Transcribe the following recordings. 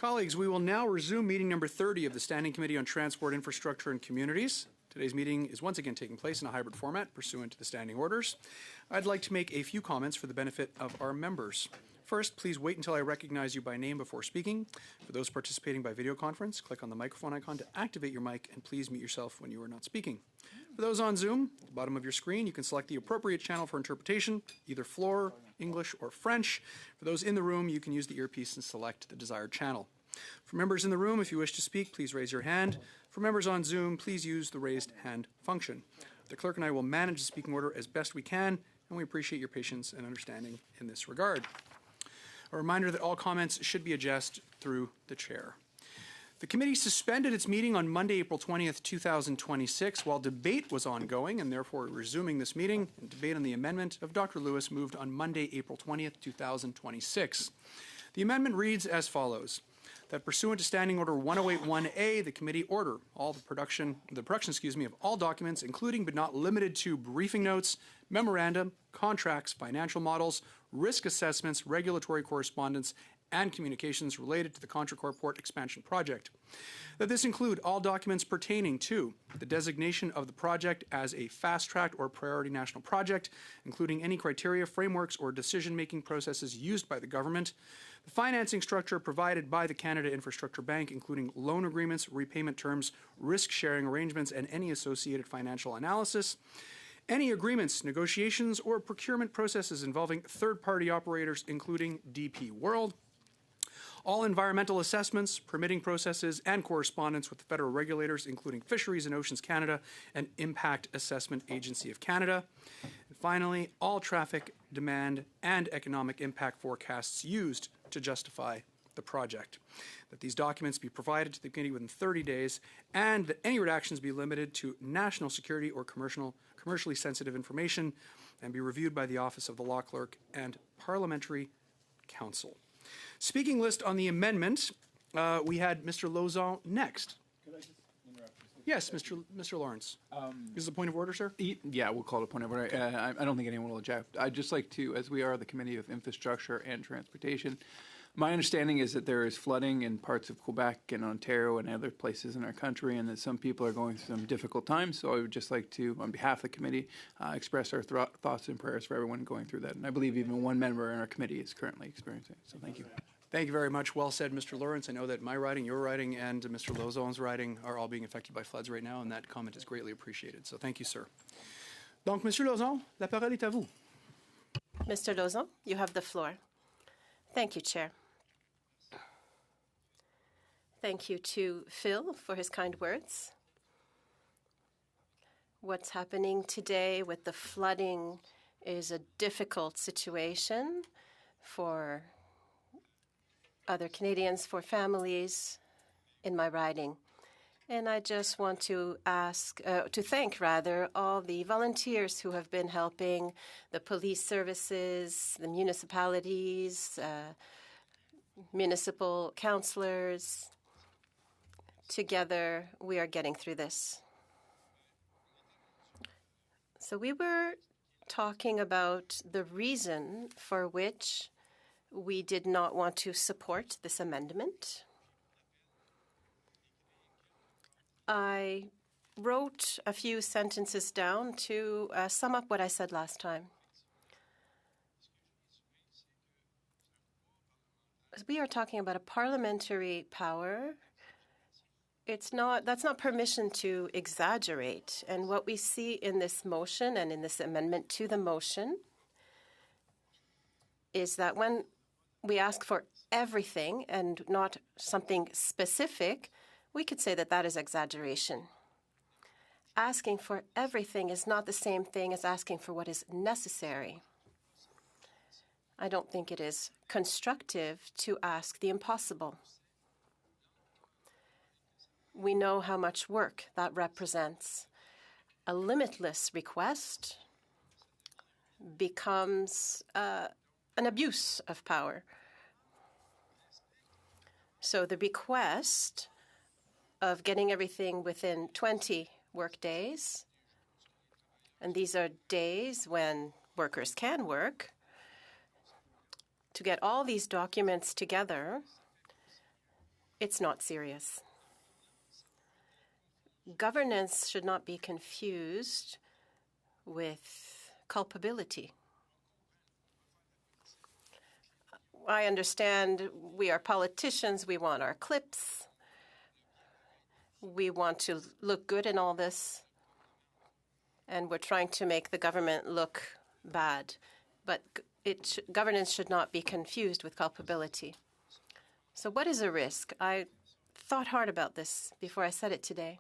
Colleagues, we will now resume meeting number 30 of the Standing Committee on Transport, Infrastructure and Communities. Today's meeting is once again taking place in a hybrid format pursuant to the standing orders. I'd like to make a few comments for the benefit of our members. First, please wait until I recognize you by name before speaking. For those participating by video conference, click on the microphone icon to activate your mic, and please mute yourself when you are not speaking. For those on Zoom, at the bottom of your screen, you can select the appropriate channel for interpretation, either floor, English, or French. For those in the room, you can use the earpiece and select the desired channel. For members in the room, if you wish to speak, please raise your hand. For members on Zoom, please use the raised hand function. The clerk and I will manage the speaking order as best we can, and we appreciate your patience and understanding in this regard. A reminder that all comments should be addressed through the chair. The committee suspended its meeting on Monday, April 20th, 2026, while debate was ongoing, and therefore resuming this meeting. And debate on the amendment of Dr. Lewis moved on Monday, April 20th, 2026. The amendment reads as follows: that pursuant to Standing Order 1081A, the committee order all the production of all documents, including but not limited to briefing notes, memorandum, contracts, financial models, risk assessments, regulatory correspondence, and communications related to the Contrecoeur Port Expansion Project. That this include all documents pertaining to the designation of the project as a fast-tracked or priority national project, including any criteria, frameworks, or decision-making processes used by the government, the financing structure provided by the Canada Infrastructure Bank, including loan agreements, repayment terms, risk-sharing arrangements, and any associated financial analysis, any agreements, negotiations, or procurement processes involving third-party operators, including DP World, all environmental assessments, permitting processes, and correspondence with the federal regulators, including Fisheries and Oceans Canada and Impact Assessment Agency of Canada. And finally, all traffic, demand, and economic impact forecasts used to justify the project. That these documents be provided to the committee within 30 days, and that any redactions be limited to national security or commercially sensitive information, and be reviewed by the Office of the Law Clerk and Parliamentary Counsel. Speaking list on the amendment, we had Mr. Lauzon next. Could I just interrupt? Yes, Mr. Lawrence. This is a point of order, sir? Yeah, we'll call it a point of order. I don't think anyone will object. I'd just like to, as we are the Committee of Infrastructure and Transportation, my understanding is that there is flooding in parts of Quebec and Ontario and other places in our country, and that some people are going through some difficult times. So I would just like to, on behalf of the committee, express our thoughts and prayers for everyone going through that. And I believe even one member in our committee is currently experiencing it. So thank you. Thank you very much. Well said, Mr. Lawrence. I know that my riding, your riding, and Mr. Lauzon's riding are all being affected by floods right now, and that comment is greatly appreciated. So thank you, sir. Donc, Monsieur Lauzon, la parole est à vous. Mr. Lauzon, you have the floor. Thank you, Chair. Thank you to Phil for his kind words. What's happening today with the flooding is a difficult situation for other Canadians, for families in my riding. And I just want to thank all the volunteers who have been helping, the police services, the municipalities, municipal councillors. Together, we are getting through this. So we were talking about the reason for which we did not want to support this amendment. I wrote a few sentences down to sum up what I said last time. We are talking about a parliamentary power. That's not permission to exaggerate. And what we see in this motion and in this amendment to the motion is that when we ask for everything and not something specific, we could say that that is exaggeration. Asking for everything is not the same thing as asking for what is necessary. I don't think it is constructive to ask the impossible. We know how much work that represents. A limitless request becomes an abuse of power. So the request of getting everything within 20 work days, and these are days when workers can work, to get all these documents together it's not serious. Governance should not be confused with culpability. I understand we are politicians, we want our clips, we want to look good in all this, and we're trying to make the government look bad. But governance should not be confused with culpability. So what is a risk? I thought hard about this before I said it today.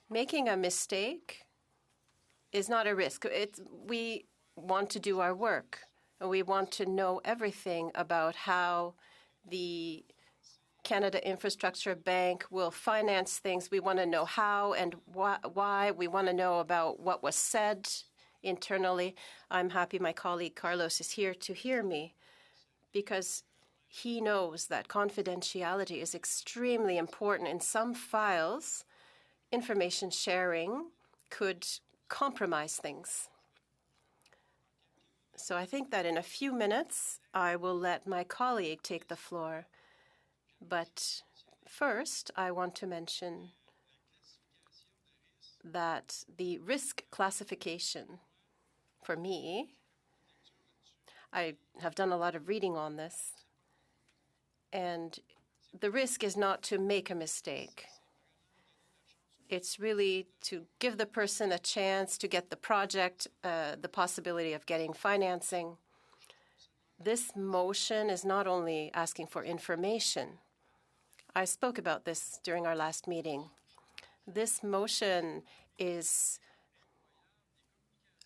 Making a mistake is not a risk. We want to do our work. We want to know everything about how the Canada Infrastructure Bank will finance things. We want to know how and why. We want to know about what was said internally. I'm happy my colleague Carlos is here to hear me, because he knows that confidentiality is extremely important. In some files, information sharing could compromise things. So I think that in a few minutes, I will let my colleague take the floor. But first, I want to mention that the risk classification, for me, I have done a lot of reading on this, and the risk is not to make a mistake. It's really to give the person a chance to get the project, the possibility of getting financing. This motion is not only asking for information. I spoke about this during our last meeting. This motion is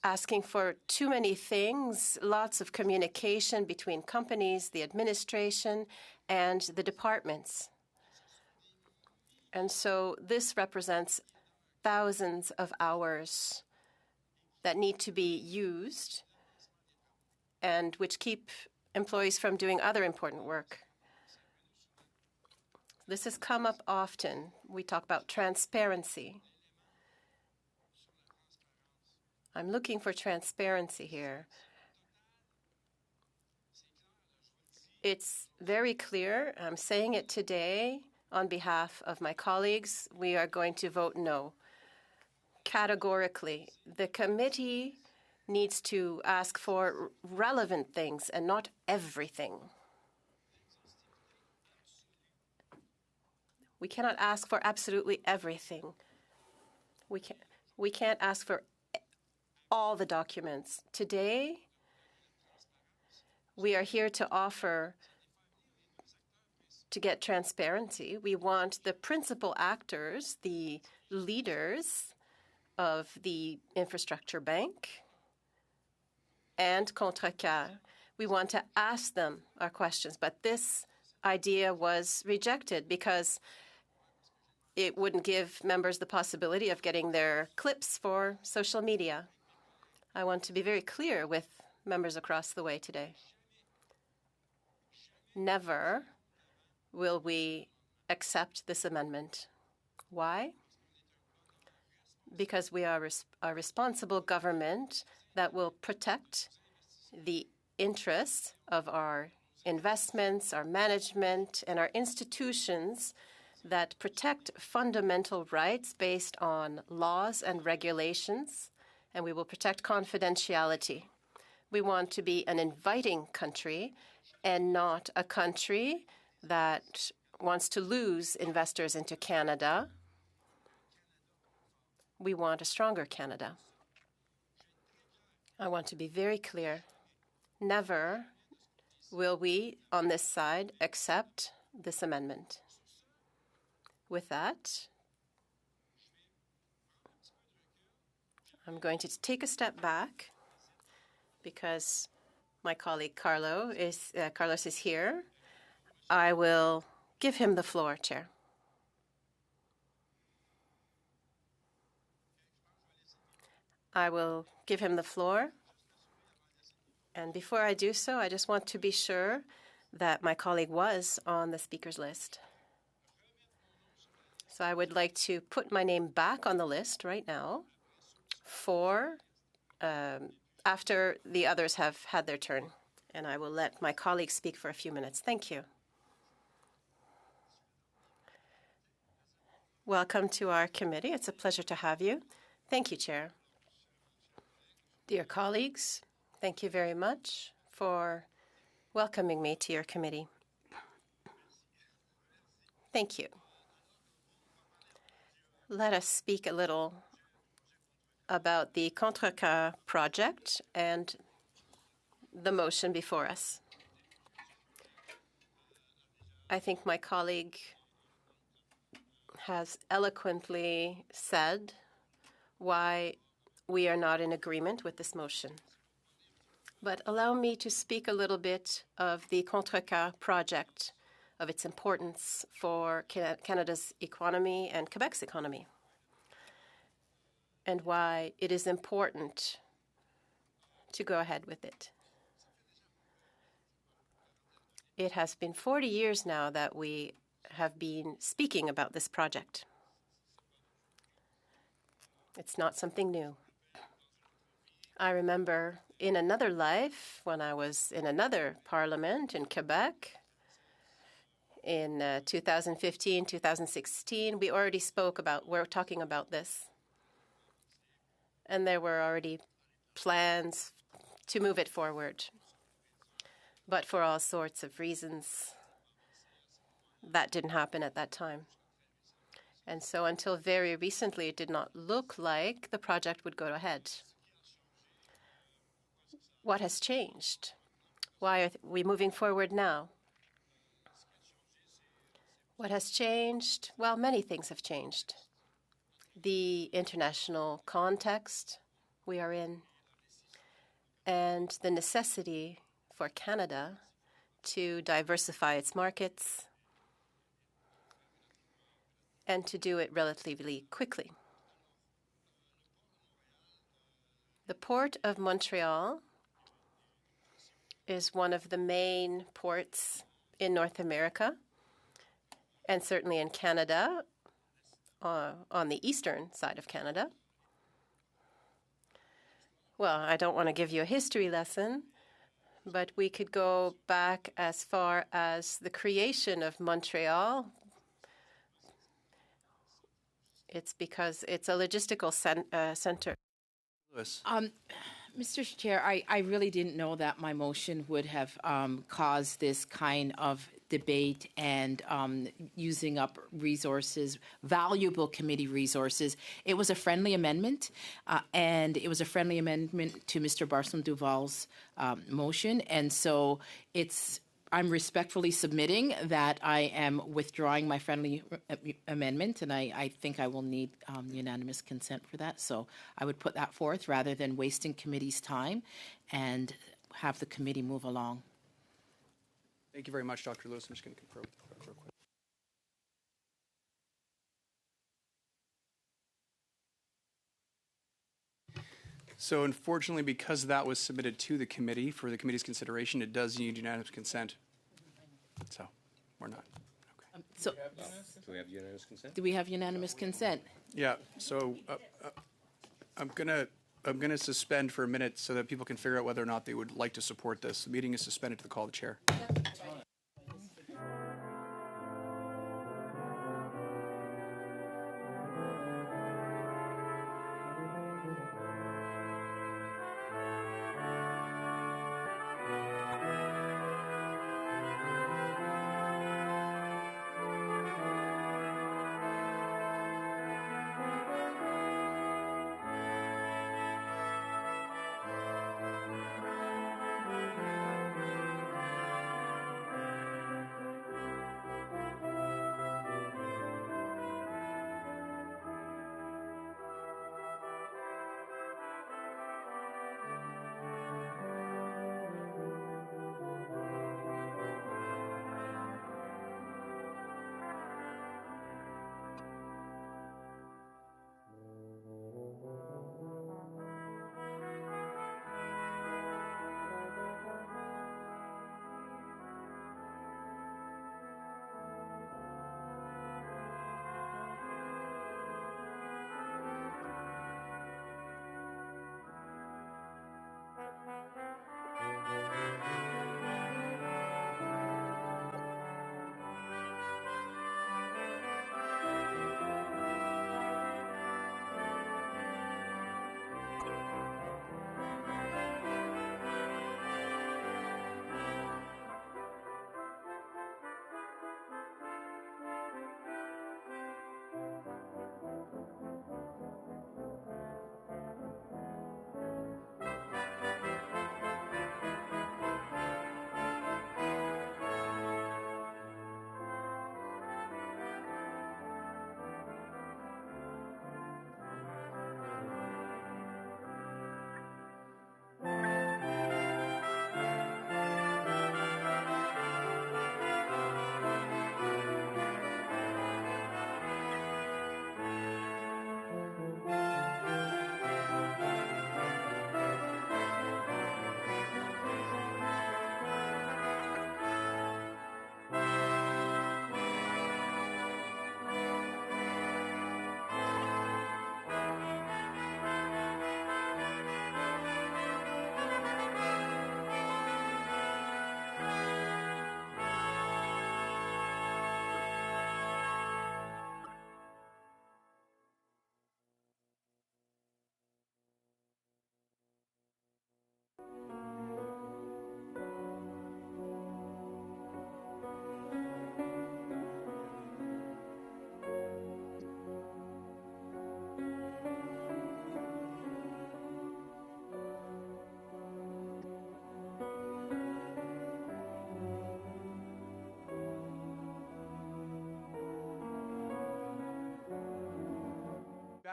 asking for too many things, lots of communication between companies, the administration, and the departments. And so this represents thousands of hours that need to be used and which keep employees from doing other important work. This has come up often. We talk about transparency. I'm looking for transparency here. It's very clear. I'm saying it today on behalf of my colleagues. We are going to vote no. Categorically, the committee needs to ask for relevant things and not everything. We cannot ask for absolutely everything. We can't ask for all the documents. Today, we are here to offer to get transparency. We want the principal actors, the leaders of the infrastructure bank and Contrecoeur. We want to ask them our questions, but this idea was rejected because it wouldn't give members the possibility of getting their clips for social media. I want to be very clear with members across the way today. Never will we accept this amendment. Why? Because we are a responsible government that will protect the interests of our investments, our management, and our institutions that protect fundamental rights based on laws and regulations, and we will protect confidentiality. We want to be an inviting country and not a country that wants to lose investors into Canada. We want a stronger Canada. I want to be very clear. Never will we, on this side, accept this amendment. With that, I'm going to take a step back because my colleague Carlos is here. I will give him the floor, Chair. I will give him the floor. And before I do so, I just want to be sure that my colleague was on the speaker's list. So I would like to put my name back on the list right now for after the others have had their turn. And I will let my colleague speak for a few minutes. Thank you. Welcome to our committee. It's a pleasure to have you. Thank you, Chair. Dear colleagues, thank you very much for welcoming me to your committee. Thank you. Let us speak a little about the Contrecoeur project and the motion before us. I think my colleague has eloquently said why we are not in agreement with this motion. But allow me to speak a little bit of the Contrecoeur project, of its importance for Canada's economy and Quebec's economy, and why it is important to go ahead with it. It has been 40 years now that we have been speaking about this project. It's not something new. I remember in another life, when I was in another parliament in Quebec, in 2015, 2016, we already we're talking about this. And there were already plans to move it forward. But for all sorts of reasons, that didn't happen at that time. And so until very recently, it did not look like the project would go ahead. What has changed? Why are we moving forward now? What has changed? Well, many things have changed. The international context we are in, and the necessity for Canada to diversify its markets and to do it relatively quickly. The Port of Montreal is one of the main ports in North America, and certainly in Canada, on the eastern side of Canada. Well, I don't want to give you a history lesson, but we could go back as far as the creation of Montreal. It's because it's a logistical center. Lewis. Mr. Chair, I really didn't know that my motion would have caused this kind of debate and using up resources, valuable committee resources. It was a friendly amendment, and it was a friendly amendment to Mr. Barson Duval's motion. And so I'm respectfully submitting that I am withdrawing my friendly amendment, and I think I will need unanimous consent for that. So I would put that forth rather than wasting committee's time and have the committee move along. Thank you very much, Dr. Lewis. I'm just going to confirm with the clerk real quick. So unfortunately, because that was submitted to the committee for the committee's consideration, it does need unanimous consent. So we're not. Okay. So Do we have unanimous consent? do we have unanimous consent? Yeah. So I'm gonna suspend for a minute so that people can figure out whether or not they would like to support this. The meeting is suspended to the call of the chair.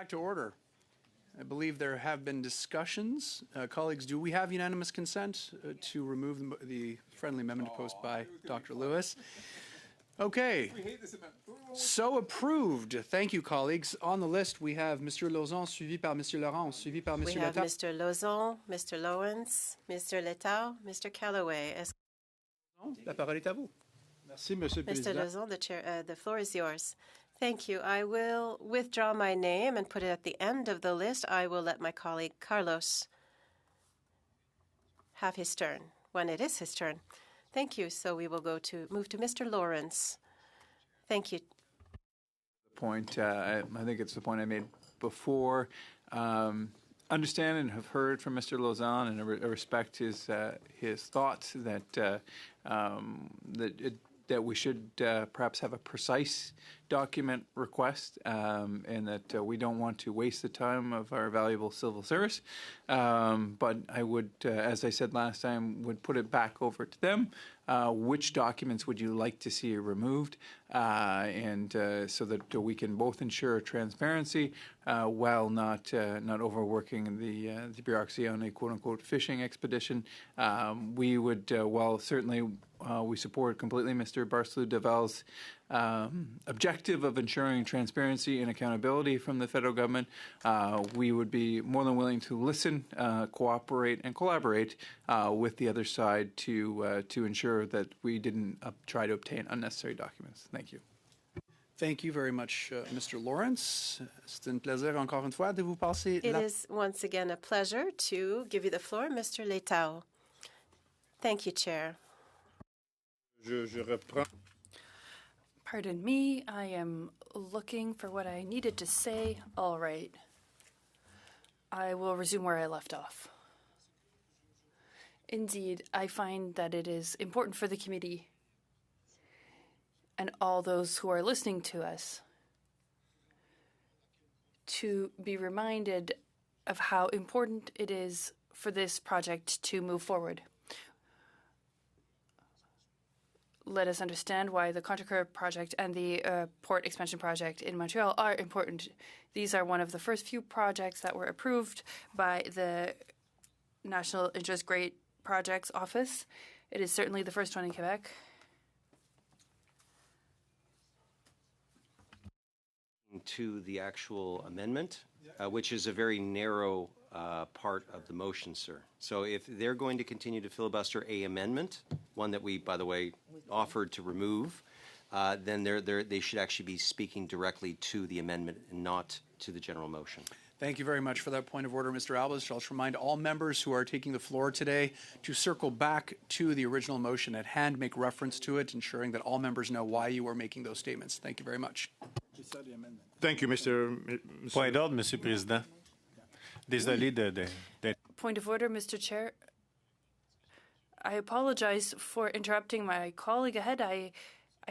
back to order. I believe there have been discussions. Colleagues, do we have unanimous consent to remove the friendly amendment proposed by Dr. Lewis? Okay. So approved. Thank you, colleagues. On the list, we have Mr. Lauzon, suivi par Mr. Laurent, suivi par We Mr. have Letao. Mr. Lauzon, Mr. Lowens, Mr. Letao, Mr. Callaway. La parole est à vous. Merci, Monsieur le Mr. Président. Lauzon, the floor is yours. Thank you. I will withdraw my name and put it at the end of the list. I will let my colleague Carlos have his turn when it is his turn. Thank you. So we will move to Mr. Lawrence. Thank you. Point. I think it's the point I made before. Understand and have heard from Mr. Lauzon, and I respect his thoughts that we should perhaps have a precise document request, and that we don't want to waste the time of our valuable civil service. But I would, as I said last time, would put it back over to them. Which documents would you like to see removed, and so that we can both ensure transparency while not overworking the bureaucracy on a quote-unquote fishing expedition. We would, while certainly we support completely Mr. Barcelou-Deval's objective of ensuring transparency and accountability from the federal government, we would be more than willing to listen, cooperate, and collaborate with the other side to ensure that we didn't try to obtain unnecessary documents. Thank you. Thank you very much, Mr. Lawrence. C'est un plaisir encore une fois de vous passer It la is once again a pleasure to give you the floor, Mr. Letao. Thank you, Chair. Je reprends. Pardon me, I am looking for what I needed to say. All right. I will resume where I left off. Indeed, I find that it is important for the committee and all those who are listening to us to be reminded of how important it is for this project to move forward. Let us understand why the Contrecoeur project and the port expansion project in Montreal are important. These are one of the first few projects that were approved by the National Interest Great Projects Office. It is certainly the first one in Quebec. To the actual amendment, which is a very narrow part of the motion, sir. So if they're going to continue to filibuster a amendment, one that we, by the way, offered to remove, then they should actually be speaking directly to the amendment and not to the general motion. Thank you very much for that point of order, Mr. Albers. I'll just remind all members who are taking the floor today to circle back to the original motion at hand, make reference to it, ensuring that all members know why you are making those statements. Thank you very much. Thank you, Mr. Point d'ordre, Monsieur le Président. Désolé d'être. Point of order, Mr. Chair. I apologize for interrupting my colleague ahead. I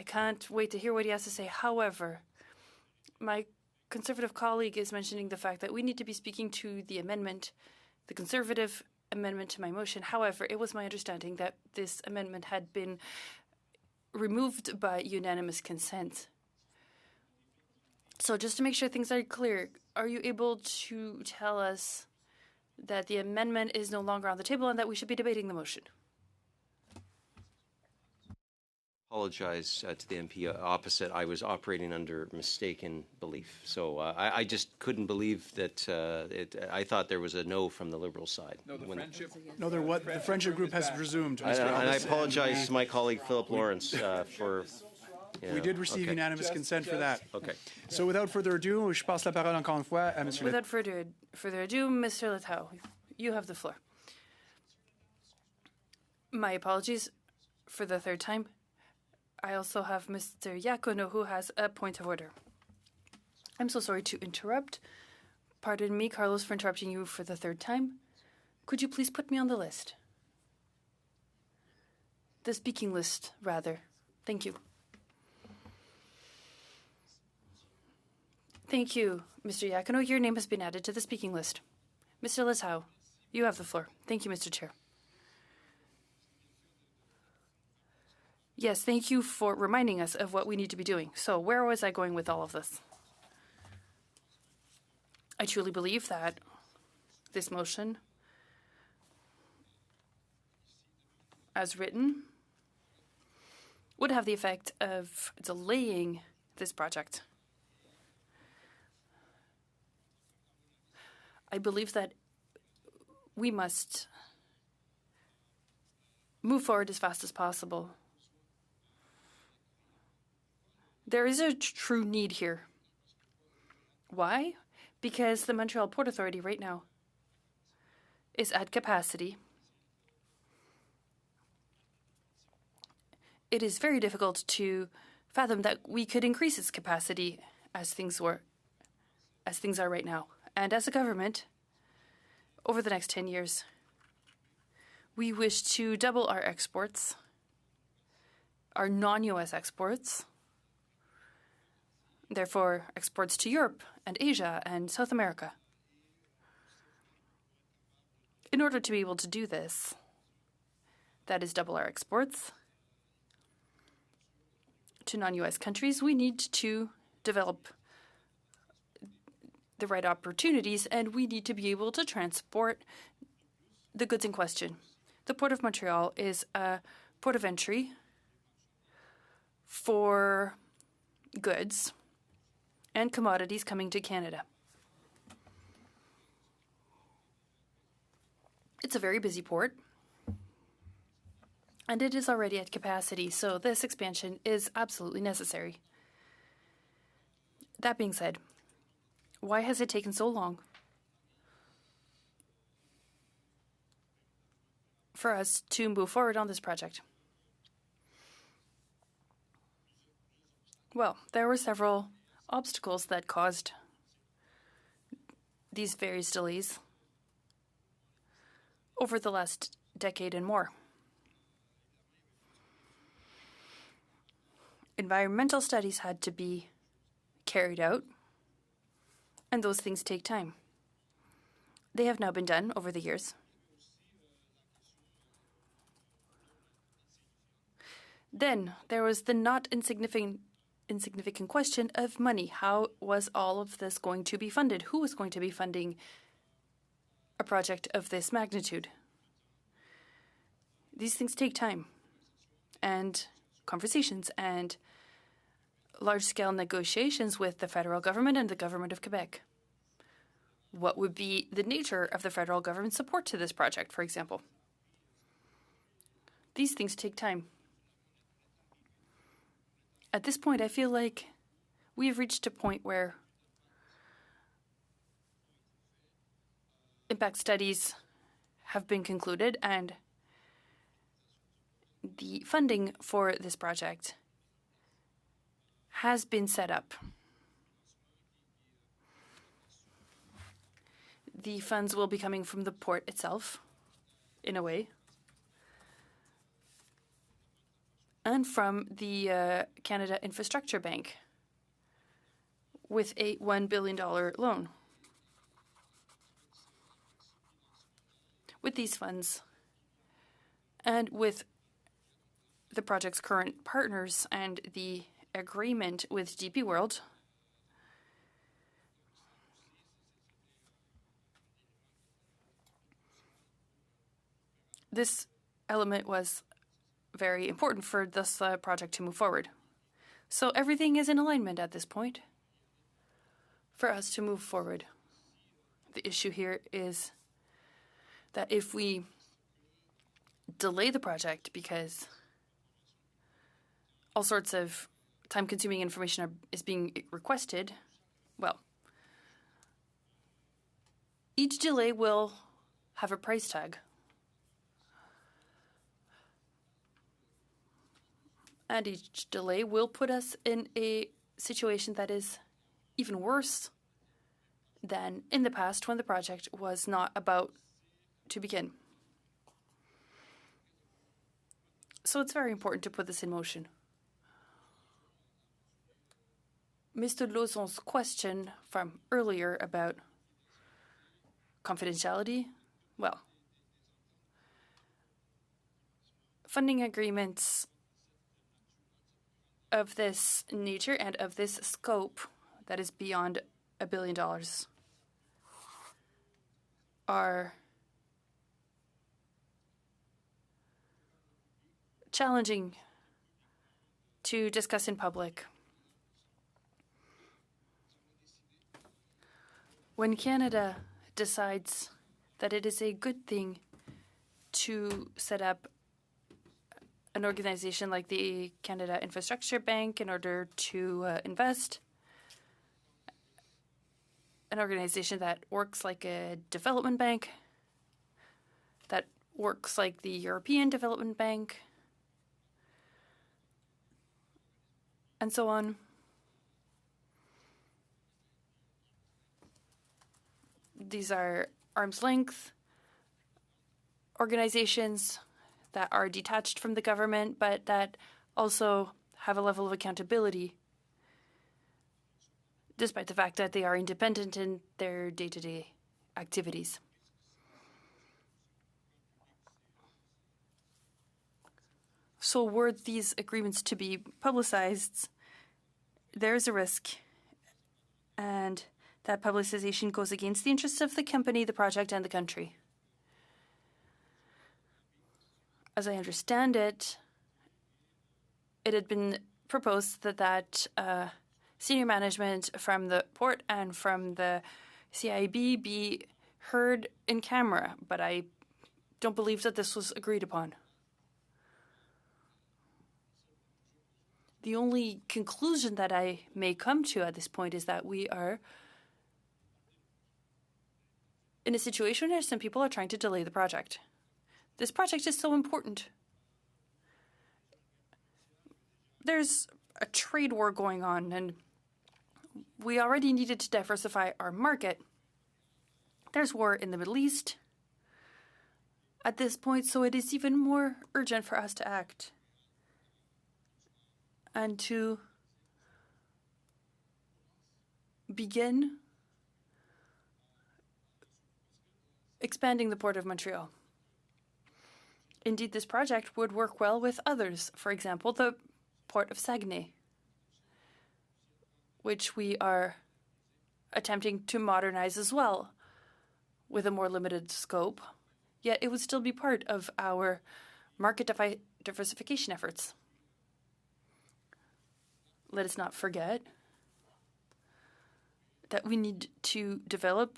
can't wait to hear what he has to say. However, my Conservative colleague is mentioning the fact that we need to be speaking to the amendment, the Conservative amendment to my motion. However, it was my understanding that this amendment had been removed by unanimous consent. So just to make sure things are clear, are you able to tell us that the amendment is no longer on the table and that we should be debating the motion? Apologize to the MP opposite. I was operating under mistaken belief. So I just couldn't believe that I thought there was a no from the Liberal side. No, the friendship. No, the friendship group has resumed, Mr. And I Albers, apologize to my colleague Philip Lawrence for. We did receive unanimous consent for that. Okay. So without further ado, je passe la parole encore une fois à Monsieur Without further ado, Mr. Letao, you have the floor. My apologies for the third time. I also have Mr. Iacono, who has a point of order. I'm so sorry to interrupt. Pardon me, Carlos, for interrupting you for the third time. Could you please put me on the list? The speaking list, rather. Thank you. Thank you, Mr. Iacono. Your name has been added to the speaking list. Mr. Letao, you have the floor. Thank you, Mr. Chair. Yes, thank you for reminding us of what we need to be doing. So where was I going with all of this? I truly believe that this motion, as written, would have the effect of delaying this project. I believe that we must move forward as fast as possible. There is a true need here. Why? Because the Montreal Port Authority right now is at capacity. It is very difficult to fathom that we could increase its capacity as things are right now. And as a government, over the next 10 years, we wish to double our exports, our non-US exports, therefore exports to Europe and Asia and South America. In order to be able to do this, that is double our exports to non-US countries, we need to develop the right opportunities, and we need to be able to transport the goods in question. The Port of Montreal is a port of entry for goods and commodities coming to Canada. It's a very busy port, and it is already at capacity, so this expansion is absolutely necessary. That being said, why has it taken so long for us to move forward on this project? Well, there were several obstacles that caused these various delays over the last decade and more. Environmental studies had to be carried out, and those things take time. They have now been done over the years. Then there was the not insignificant question of money. How was all of this going to be funded? Who was going to be funding a project of this magnitude? These things take time and conversations and large-scale negotiations with the federal government and the government of Quebec. What would be the nature of the federal government's support to this project, for example? These things take time. At this point, I feel like we have reached a point where impact studies have been concluded and the funding for this project has been set up. The funds will be coming from the port itself, in a way, and from the Canada Infrastructure Bank with a $1 billion loan. With these funds and with the project's current partners and the agreement with DP World, this element was very important for this project to move forward. So everything is in alignment at this point for us to move forward. The issue here is that if we delay the project because all sorts of time-consuming information is being requested, well, each delay will have a price tag. And each delay will put us in a situation that is even worse than in the past when the project was not about to begin. So it's very important to put this in motion. Mr. Lauzon's question from earlier about confidentiality, well, funding agreements of this nature and of this scope that is beyond $1 billion are challenging to discuss in public. When Canada decides that it is a good thing to set up an organization like the Canada Infrastructure Bank in order to invest, an organization that works like a development bank, that works like the European Development Bank, and so on. These are arm's length organizations that are detached from the government, but that also have a level of accountability, despite the fact that they are independent in their day-to-day activities. So were these agreements to be publicized, there's a risk, and that publicization goes against the interests of the company, the project, and the country. As I understand it, it had been proposed that senior management from the port and from the CIB be heard in camera, but I don't believe that this was agreed upon. The only conclusion that I may come to at this point is that we are in a situation where some people are trying to delay the project. This project is so important. There's a trade war going on, and we already needed to diversify our market. There's war in the Middle East at this point, so it is even more urgent for us to act and to begin expanding the Port of Montreal. Indeed, this project would work well with others. For example, the Port of Saguenay, which we are attempting to modernize as well with a more limited scope, yet it would still be part of our market diversification efforts. Let us not forget that we need to develop,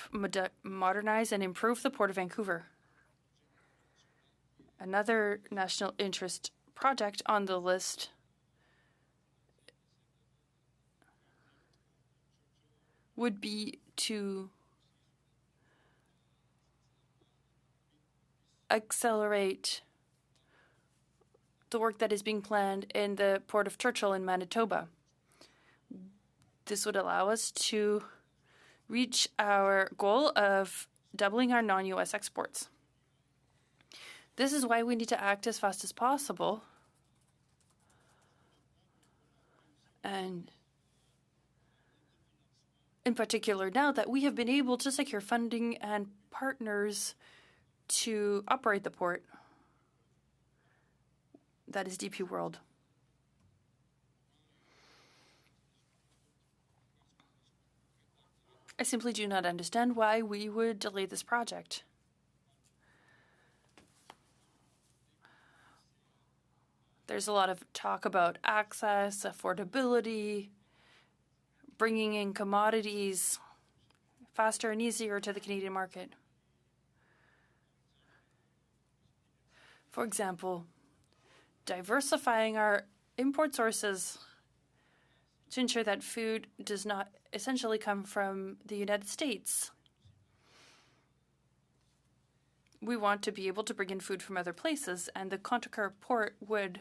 modernize, and improve the Port of Vancouver. Another national interest project on the list would be to accelerate the work that is being planned in the Port of Churchill in Manitoba. This would allow us to reach our goal of doubling our non-US exports. This is why we need to act as fast as possible. And in particular, now that we have been able to secure funding and partners to operate the port, that is DP World. I simply do not understand why we would delay this project. There's a lot of talk about access, affordability, bringing in commodities faster and easier to the Canadian market. For example, diversifying our import sources to ensure that food does not essentially come from the United States. We want to be able to bring in food from other places, and the Contrecoeur port would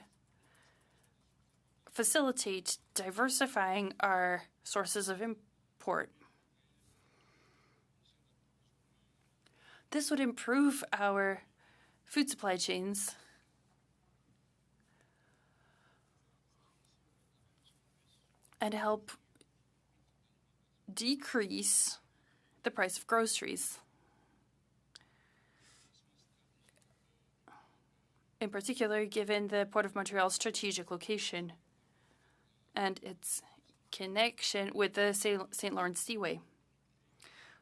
facilitate diversifying our sources of import. This would improve our food supply chains and help decrease the price of groceries. In particular, given the Port of Montreal's strategic location and its connection with the St. Lawrence Seaway.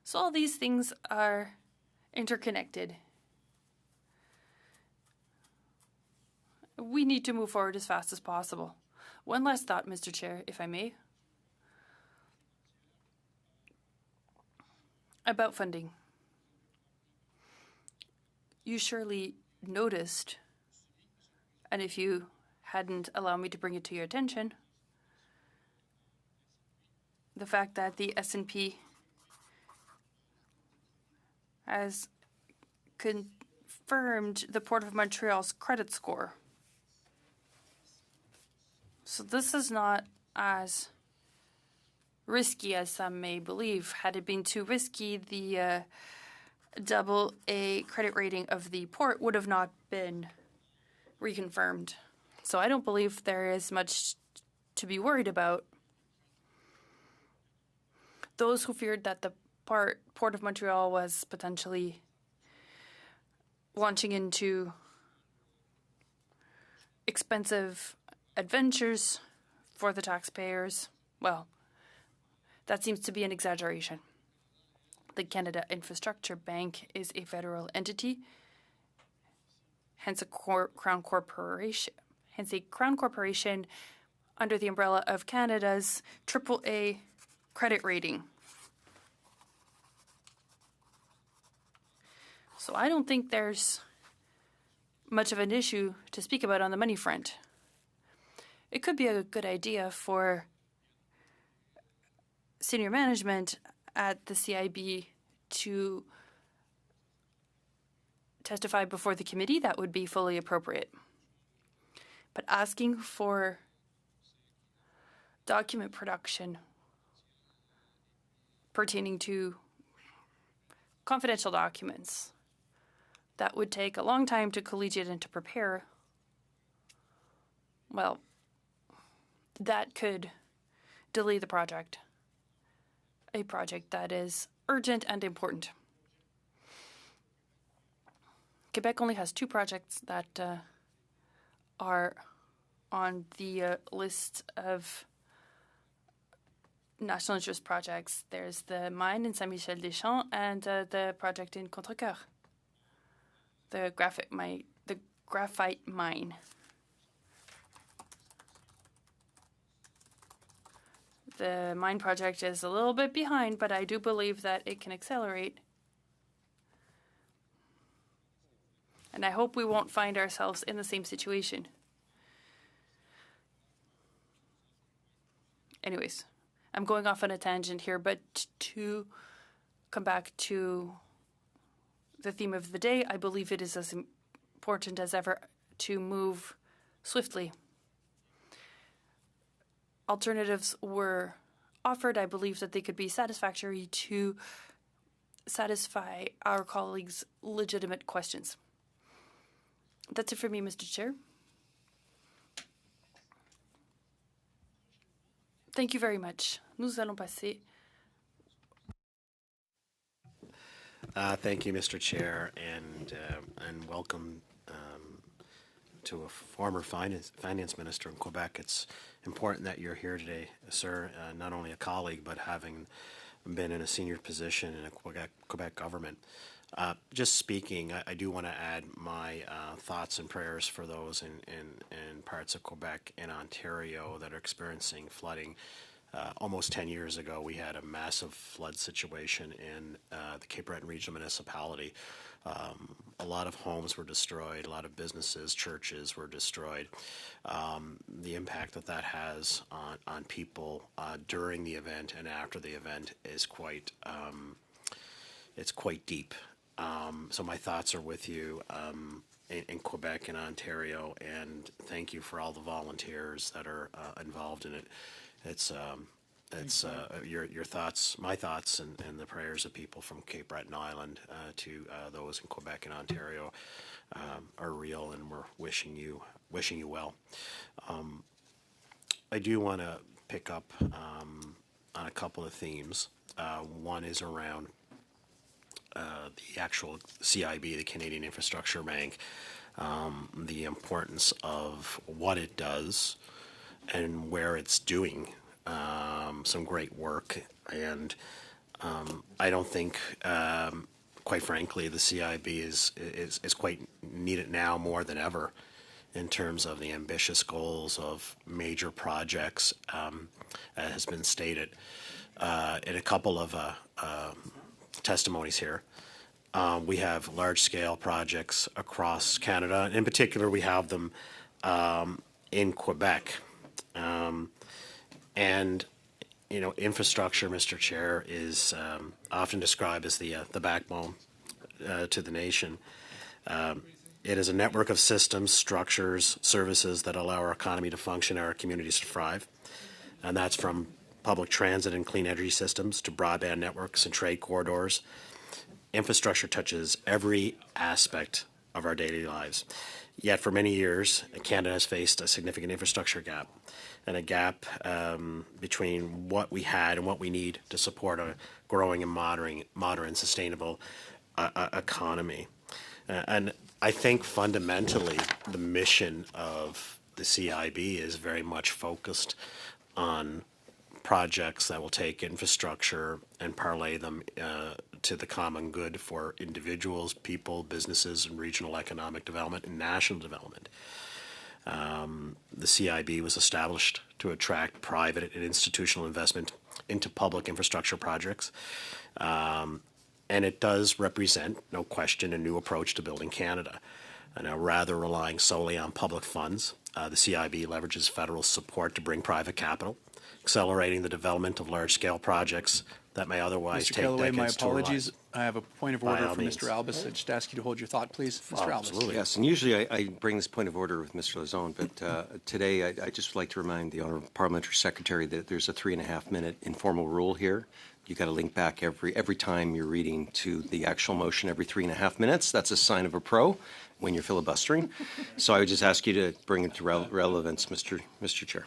So all these things are interconnected. We need to move forward as fast as possible. One last thought, Mr. Chair, if I may, about funding. You surely noticed, and if you hadn't allowed me to bring it to your attention, the fact that the S&P has confirmed the Port of Montreal's credit score. So this is not as risky as some may believe. Had it been too risky, the AA credit rating of the port would have not been reconfirmed. So I don't believe there is much to be worried about. Those who feared that the Port of Montreal was potentially launching into expensive adventures for the taxpayers, well, that seems to be an exaggeration. The Canada Infrastructure Bank is a federal entity, hence a crown corporation, under the umbrella of Canada's AAA credit rating. So I don't think there's much of an issue to speak about on the money front. It could be a good idea for senior management at the CIB to testify before the committee. That would be fully appropriate. But asking for document production pertaining to confidential documents that would take a long time to collegiate and to prepare, well, that could delay the project, a project that is urgent and important. Quebec only has 2 projects that are on the list of national interest projects. There's the mine in Saint-Michel-des-Champs and the project in Contrecoeur, the graphite mine. The mine project is a little bit behind, but I do believe that it can accelerate. And I hope we won't find ourselves in the same situation. Anyways, I'm going off on a tangent here, but to come back to the theme of the day, I believe it is as important as ever to move swiftly. Alternatives were offered. I believe that they could be satisfactory to satisfy our colleagues' legitimate questions. That's it for me, Mr. Chair. Thank you very much. Nous allons passer. Thank you, Mr. Chair, and welcome to a former finance minister in Quebec. It's important that you're here today, sir, not only a colleague, but having been in a senior position in a Quebec government. Just speaking, I do want to add my thoughts and prayers for those in parts of Quebec and Ontario that are experiencing flooding. Almost 10 years ago, we had a massive flood situation in the Cape Breton Regional Municipality. A lot of homes were destroyed, a lot of businesses, churches were destroyed. The impact that has on people during the event and after the event is quite deep. So my thoughts are with you in Quebec and Ontario, and thank you for all the volunteers that are involved in it. It's your thoughts, my thoughts, and the prayers of people from Cape Breton Island to those in Quebec and Ontario are real, and we're wishing you well. I do want to pick up on a couple of themes. One is around the actual CIB, the Canadian Infrastructure Bank, the importance of what it does and where it's doing some great work. And I don't think quite frankly, the CIB is quite needed now more than ever in terms of the ambitious goals of major projects, as has been stated in a couple of testimonies here. We have large-scale projects across Canada. In particular, we have them in Quebec. And, you know, infrastructure, Mr. Chair, is often described as the backbone to the nation. It is a network of systems, structures, services that allow our economy to function, our communities to thrive. And that's from public transit and clean energy systems to broadband networks and trade corridors. Infrastructure touches every aspect of our daily lives. Yet for many years, Canada has faced a significant infrastructure gap, and a gap between what we had and what we need to support a growing and modern sustainable economy. And I think fundamentally the mission of the CIB is very much focused on projects that will take infrastructure and parlay them to the common good for individuals, people, businesses, and regional economic development and national development. The CIB was established to attract private and institutional investment into public infrastructure projects. And it does represent, no question, a new approach to building Canada. Now, rather relying solely on public funds, the CIB leverages federal support to bring private capital, accelerating the development of large-scale projects that may otherwise Mr. take Kellaway, my decades to realize. apologies. I have a point of By order all from means. Mr. Albus. I just ask you to hold your thought, please. Mr. Albus. Absolutely. Yes, and usually I bring this point of order with Mr. Lazone, but today I just would like to remind the Honourable Parliamentary Secretary that there's a 3.5-minute informal rule here. You got to link back every time you're reading to the actual motion every 3.5 minutes. That's a sign of a pro when you're filibustering. So I would just ask you to bring it to relevance, Mr. Chair.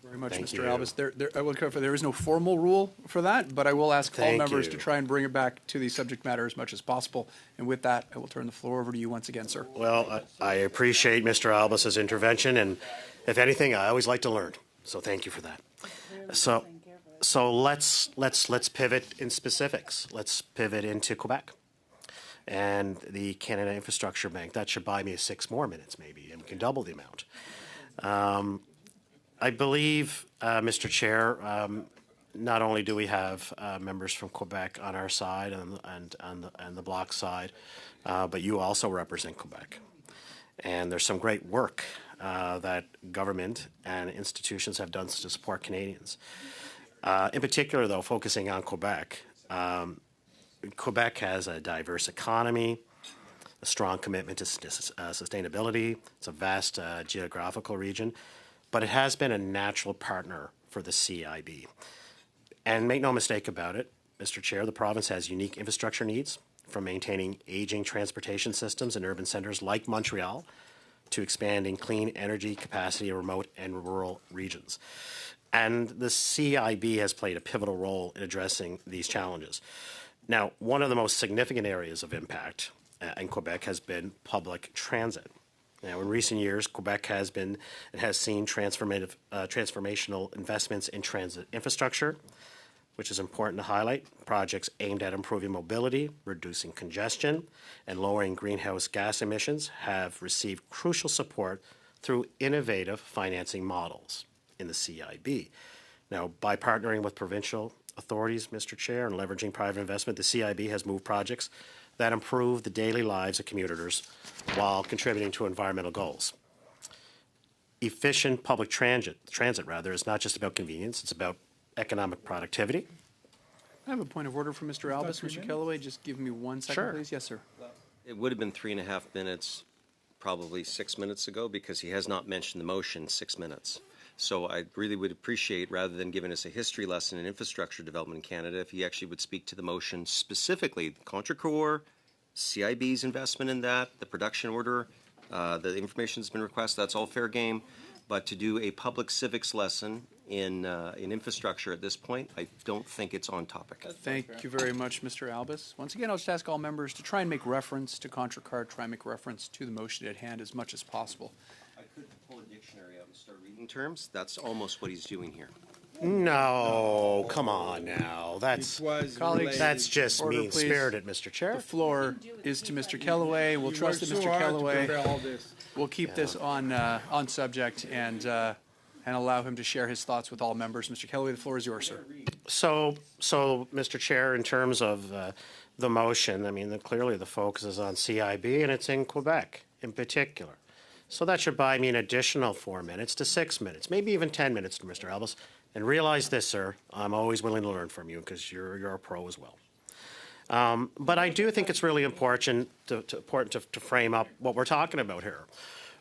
Very much, Thank Mr. you. Albus. I will clarify, there is no formal rule for that, but I will ask all Thank members you. to try and bring it back to the subject matter as much as possible. And with that, I will turn the floor over to you once again, sir. Well, I appreciate Mr. Albus's intervention, and if anything, I always like to learn. So thank you for that. So let's pivot in specifics. Let's pivot into Quebec and the Canada Infrastructure Bank. That should buy me 6 more minutes, maybe, and we can double the amount. I believe, Mr. Chair, not only do we have members from Quebec on our side and the Bloc side, but you also represent Quebec. And there's some great work that government and institutions have done to support Canadians. In particular, though, focusing on Quebec, Quebec has a diverse economy, a strong commitment to sustainability. It's a vast geographical region, but it has been a natural partner for the CIB. And make no mistake about it, Mr. Chair, the province has unique infrastructure needs, from maintaining aging transportation systems in urban centres like Montreal to expanding clean energy capacity in remote and rural regions. And the CIB has played a pivotal role in addressing these challenges. Now, one of the most significant areas of impact in Quebec has been public transit. Now, in recent years, Quebec has seen transformational investments in transit infrastructure, which is important to highlight. Projects aimed at improving mobility, reducing congestion, and lowering greenhouse gas emissions have received crucial support through innovative financing models in the CIB. Now, by partnering with provincial authorities, Mr. Chair, and leveraging private investment, the CIB has moved projects that improve the daily lives of commuters while contributing to environmental goals. Efficient public transit is not just about convenience, it's about economic productivity. I have a point of order from Mr. Albus. Mr. Kellaway, just give me 1 second, Sure. please. Yes, sir. It would have been 3.5 minutes, probably 6 minutes ago, because he has not mentioned the motion 6 minutes. So I really would appreciate, rather than giving us a history lesson in infrastructure development in Canada, if he actually would speak to the motion specifically, CONTRACOR, CIB's investment in that, the production order, the information that's been requested, that's all fair game. But to do a public civics lesson in infrastructure at this point, I don't think it's on topic. Thank you very much, Mr. Albus. Once again, I'll just ask all members to try and make reference to CONTRACAR, try and make reference to the motion at hand as much as possible. I could pull a dictionary out and start reading terms. That's almost what he's doing here. No, come on now. Colleagues, That's just order, please. mean-spirited, Mr. Chair. The floor is to Mr. Kellaway. We'll trust that Mr. Kellaway will keep this on subject and allow him to share his thoughts with all members. Mr. Kellaway, the floor is yours, sir. So, Mr. Chair, in terms of the motion, I mean, clearly the focus is on CIB, and it's in Quebec in particular. So that should buy me an additional 4 minutes to 6 minutes, maybe even 10 minutes to Mr. Elvis. And realize this, sir, I'm always willing to learn from you because you're a pro as well. But I do think it's really important to frame up what we're talking about here.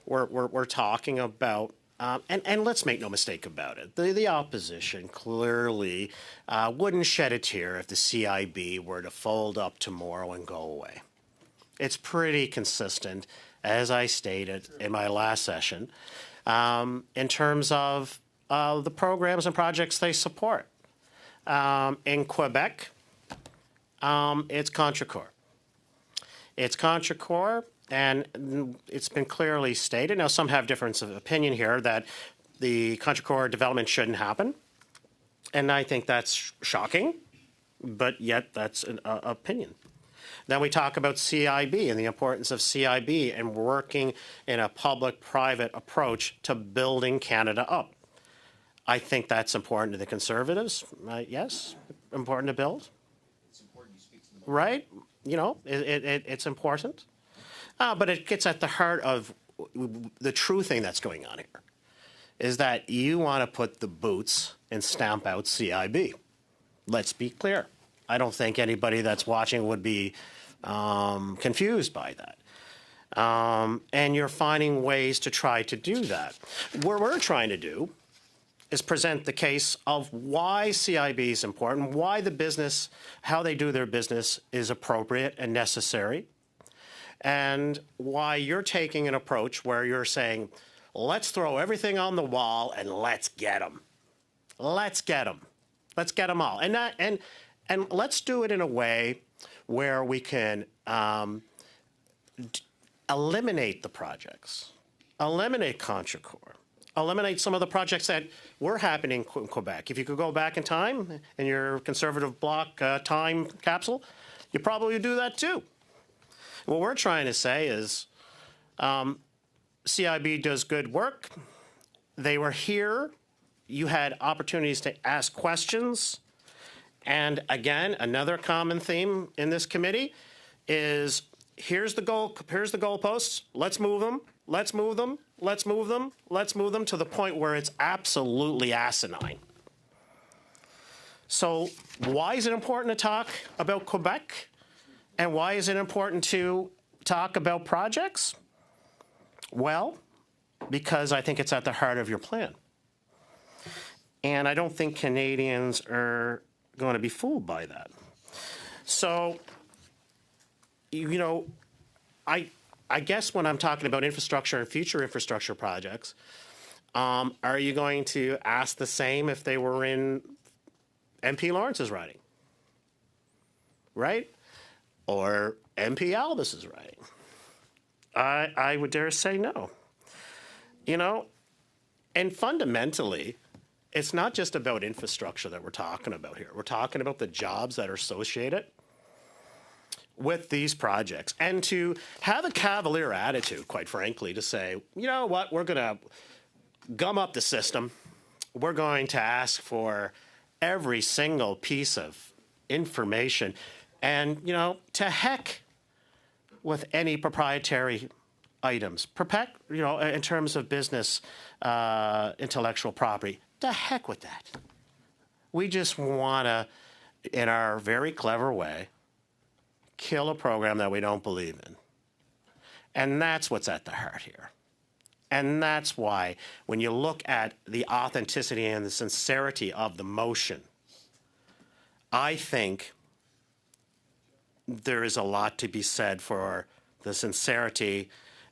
We're talking about, and let's make no mistake about it, the opposition clearly wouldn't shed a tear if the CIB were to fold up tomorrow and go away. It's pretty consistent, as I stated in my last session, in terms of the programs and projects they support. In Quebec, it's Contrecoeur. It's Contrecoeur, and it's been clearly stated. Now, some have difference of opinion here that the Contrecoeur development shouldn't happen, and I think that's shocking, but yet that's an opinion. Then we talk about CIB and the importance of CIB and working in a public-private approach to building Canada up. I think that's important to the Conservatives. Yes, important to build. It's important you speak to them. Right? You know, it's important. But it gets at the heart of the true thing that's going on here, is that you want to put the boots and stamp out CIB. Let's be clear. I don't think anybody that's watching would be confused by that. And you're finding ways to try to do that. What we're trying to do is present the case of why CIB is important, why the business, how they do their business is appropriate and necessary, and why you're taking an approach where you're saying, let's throw everything on the wall and let's get them. Let's get them. Let's get them all. And let's do it in a way where we can eliminate the projects, eliminate Contrecoeur, eliminate some of the projects that were happening in Quebec. If you could go back in time in your Conservative Bloc time capsule, you probably do that too. What we're trying to say is CIB does good work. They were here. You had opportunities to ask questions. And again, another common theme in this committee is here's the goalposts. Let's move them. Let's move them. Let's move them. Let's move them to the point where it's absolutely asinine. So why is it important to talk about Quebec? And why is it important to talk about projects? Well, because I think it's at the heart of your plan. And I don't think Canadians are going to be fooled by that. So, you know, I guess when I'm talking about infrastructure and future infrastructure projects, are you going to ask the same if they were in MP Lawrence's riding? Right? Or MP Albus's riding? I would dare say no. You know, and fundamentally, it's not just about infrastructure that we're talking about here. We're talking about the jobs that are associated with these projects. And to have a cavalier attitude, quite frankly, to say, you know what, we're going to gum up the system. We're going to ask for every single piece of information. And, you know, to heck with any proprietary items, you know, in terms of business intellectual property. To heck with that. We just want to, in our very clever way, kill a program that we don't believe in. And that's what's at the heart here. And that's why when you look at the authenticity and the sincerity of the motion, I think there is a lot to be said for the sincerity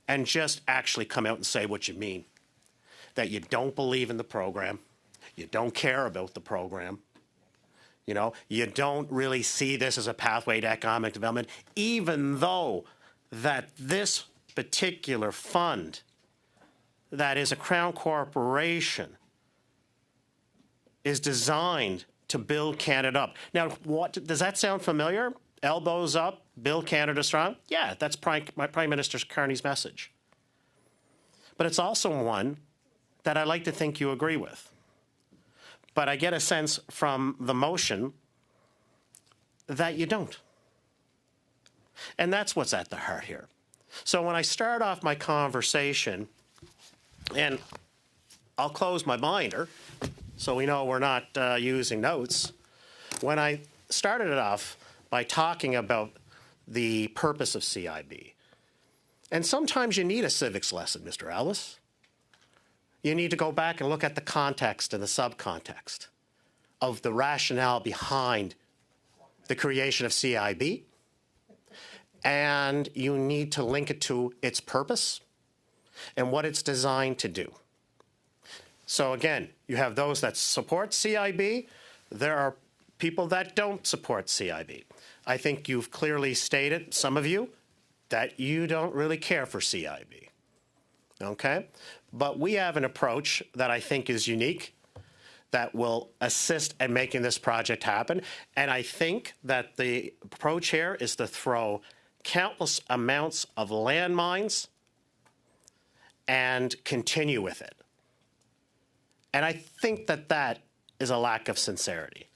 and just actually come out and say what you mean. That you don't believe in the program. You don't care about the program. You know, you don't really see this as a pathway to economic development, even though that this particular fund that is a Crown corporation is designed to build Canada up. Now, what does that sound familiar? Elbows up, build Canada strong? Yeah, that's Prime Minister Carney's message. But it's also one that I like to think you agree with. But I get a sense from the motion that you don't. And that's what's at the heart here. So when I start off my conversation, and I'll close my binder so we know we're not using notes. When I started it off by talking about the purpose of CIB, and sometimes you need a civics lesson, Mr. Ellis. You need to go back and look at the context and the subcontext of the rationale behind the creation of CIB, and you need to link it to its purpose and what it's designed to do. So again, you have those that support CIB. There are people that don't support CIB. I think you've clearly stated, some of you, that you don't really care for CIB. Okay? But we have an approach that I think is unique that will assist in making this project happen. And I think that the approach here is to throw countless amounts of landmines and continue with it. And I think that that is a lack of sincerity.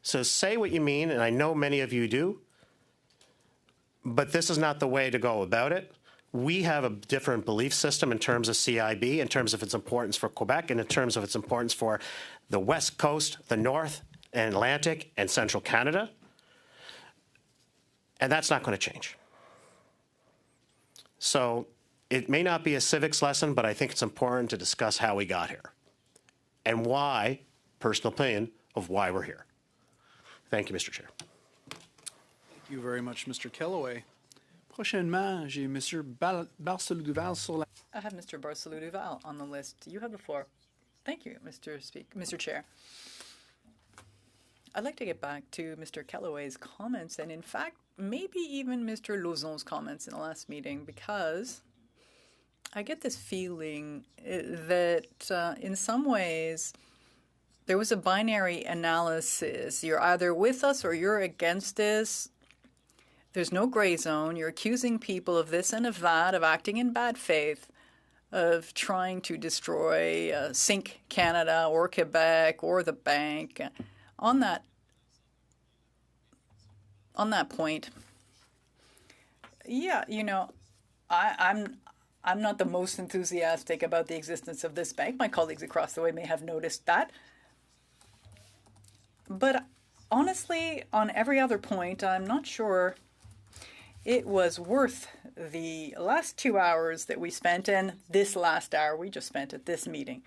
So say what you mean, and I know many of you do, but this is not the way to go about it. We have a different belief system in terms of CIB, in terms of its importance for Quebec, and in terms of its importance for the West Coast, the North, and Atlantic, and Central Canada. And that's not going to change. So it may not be a civics lesson, but I think it's important to discuss how we got here and why, personal opinion, of why we're here. Thank you, Mr. Chair. Thank you very much, Mr. Kellaway. Prochainement, j'ai Monsieur Barcelou Duval sur la... I have Mr. Barcelou Duval on the list. You have the floor. Thank you, Mr. Chair. I'd like to get back to Mr. Kellaway's comments, and in fact, maybe even Mr. Lauzon's comments in the last meeting, because I get this feeling that in some ways there was a binary analysis. You're either with us or you're against us. There's no gray zone. You're accusing people of this and of that, of acting in bad faith, of trying to destroy Sink Canada or Quebec or the bank. On that point, yeah, you know, I'm not the most enthusiastic about the existence of this bank. My colleagues across the way may have noticed that. But honestly, on every other point, I'm not sure it was worth the last 2 hours that we spent and this last hour we just spent at this meeting.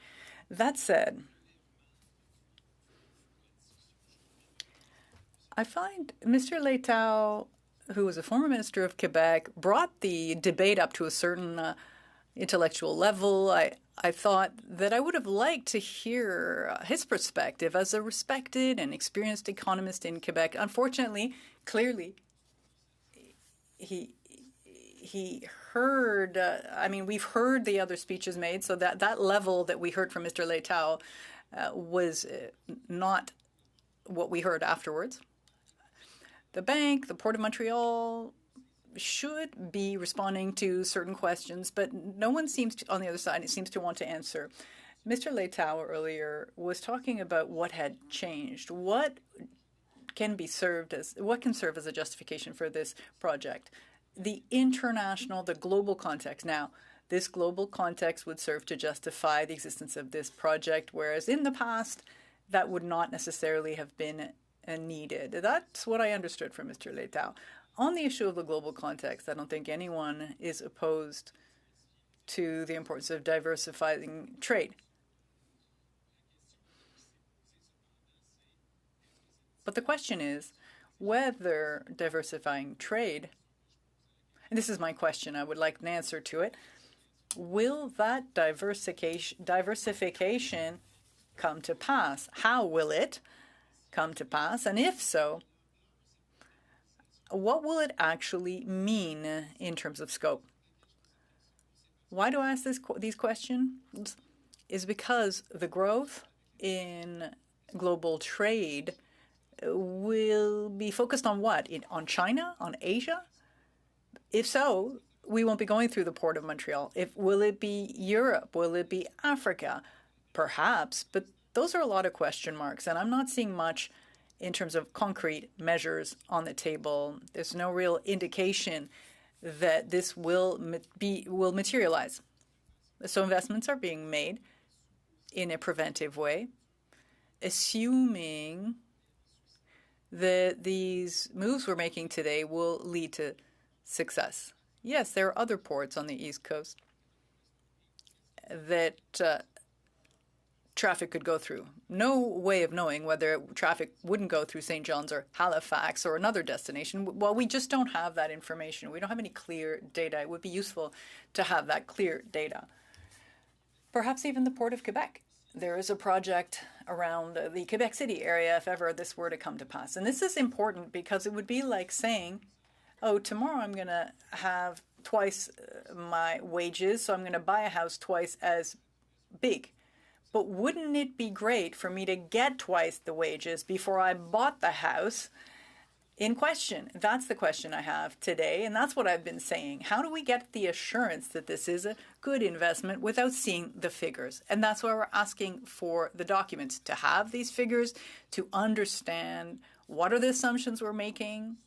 That said, I find Mr. Letao, who was a former minister of Quebec, brought the debate up to a certain intellectual level. I thought that I would have liked to hear his perspective as a respected and experienced economist in Quebec. Unfortunately, clearly, he heard, we've heard the other speeches made, so that level that we heard from Mr. Letao was not what we heard afterwards. The bank, the Port of Montreal should be responding to certain questions, but no one seems to, on the other side, it seems to want to answer. Mr. Letao earlier was talking about what had changed. What can serve as a justification for this project? The international, the global context. Now, this global context would serve to justify the existence of this project, whereas in the past, that would not necessarily have been needed. That's what I understood from Mr. Letao. On the issue of the global context, I don't think anyone is opposed to the importance of diversifying trade. But the question is whether diversifying trade, and this is my question, I would like an answer to it, will that diversification come to pass? How will it come to pass? And if so, what will it actually mean in terms of scope? Why do I ask these questions? Is because the growth in global trade will be focused on what? On China? On Asia? If so, we won't be going through the Port of Montreal. Will it be Europe? Will it be Africa? Perhaps, but those are a lot of question marks, and I'm not seeing much in terms of concrete measures on the table. There's no real indication that this will materialize. So investments are being made in a preventive way, assuming that these moves we're making today will lead to success. Yes, there are other ports on the East Coast that traffic could go through. No way of knowing whether traffic wouldn't go through St. John's or Halifax or another destination. Well, we just don't have that information. We don't have any clear data. It would be useful to have that clear data. Perhaps even the Port of Quebec. There is a project around the Quebec City area if ever this were to come to pass. And this is important because it would be like saying, oh, tomorrow I'm going to have twice my wages, so I'm going to buy a house twice as big. But wouldn't it be great for me to get twice the wages before I bought the house in question? That's the question I have today, and that's what I've been saying. How do we get the assurance that this is a good investment without seeing the figures? And that's why we're asking for the documents, to have these figures, to understand what are the assumptions we're making.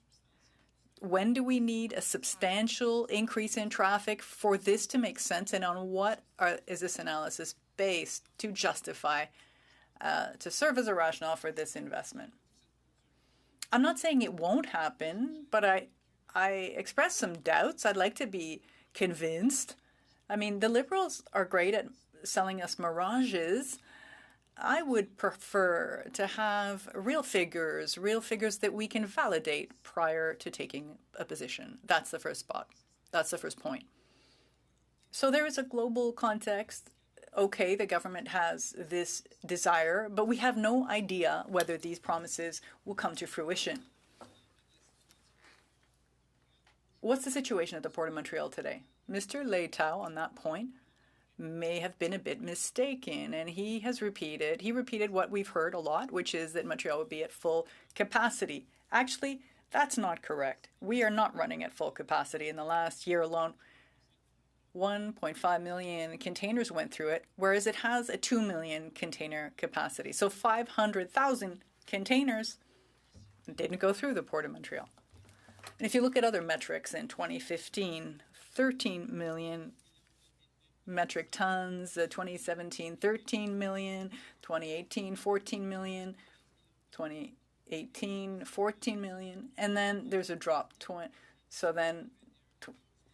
When do we need a substantial increase in traffic for this to make sense, and on what is this analysis based to justify, to serve as a rationale for this investment? I'm not saying it won't happen, but I express some doubts. I'd like to be convinced. I mean, the Liberals are great at selling us mirages. I would prefer to have real figures that we can validate prior to taking a position. That's the first spot. That's the first point. So there is a global context. Okay, the government has this desire, but we have no idea whether these promises will come to fruition. What's the situation at the Port of Montreal today? Mr. Leitao, on that point, may have been a bit mistaken, and he repeated what we've heard a lot, which is that Montreal would be at full capacity. Actually, that's not correct. We are not running at full capacity. In the last year alone, 1.5 million containers went through it, whereas it has a 2 million container capacity. So 500,000 containers didn't go through the Port of Montreal. And if you look at other metrics, in 2015, 13 million metric tons, 2017, 13 million, 2018, 14 million, 2018, 14 million, and then there's a drop. So then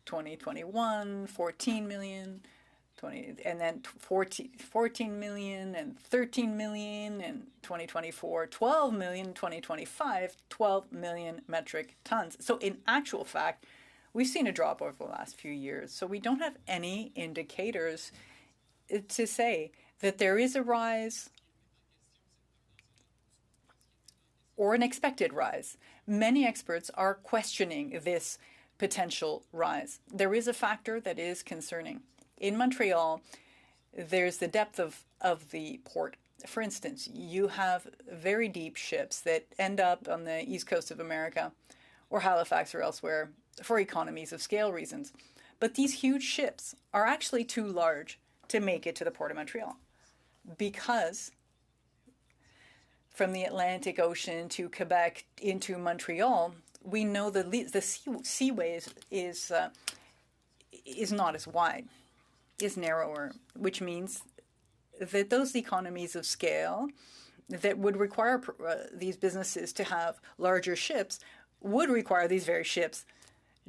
2021, 14 million, and then 14 million and 13 million, and 2024, 12 million, 2025, 12 million metric tons. So in actual fact, we've seen a drop over the last few years. So we don't have any indicators to say that there is a rise or an expected rise. Many experts are questioning this potential rise. There is a factor that is concerning. In Montreal, there's the depth of the port. For instance, you have very deep ships that end up on the east coast of America or Halifax or elsewhere for economies of scale reasons. But these huge ships are actually too large to make it to the Port of Montreal, because from the Atlantic Ocean to Quebec into Montreal, we know the seaway is not as wide, is narrower, which means that those economies of scale that would require these businesses to have larger ships would require these very ships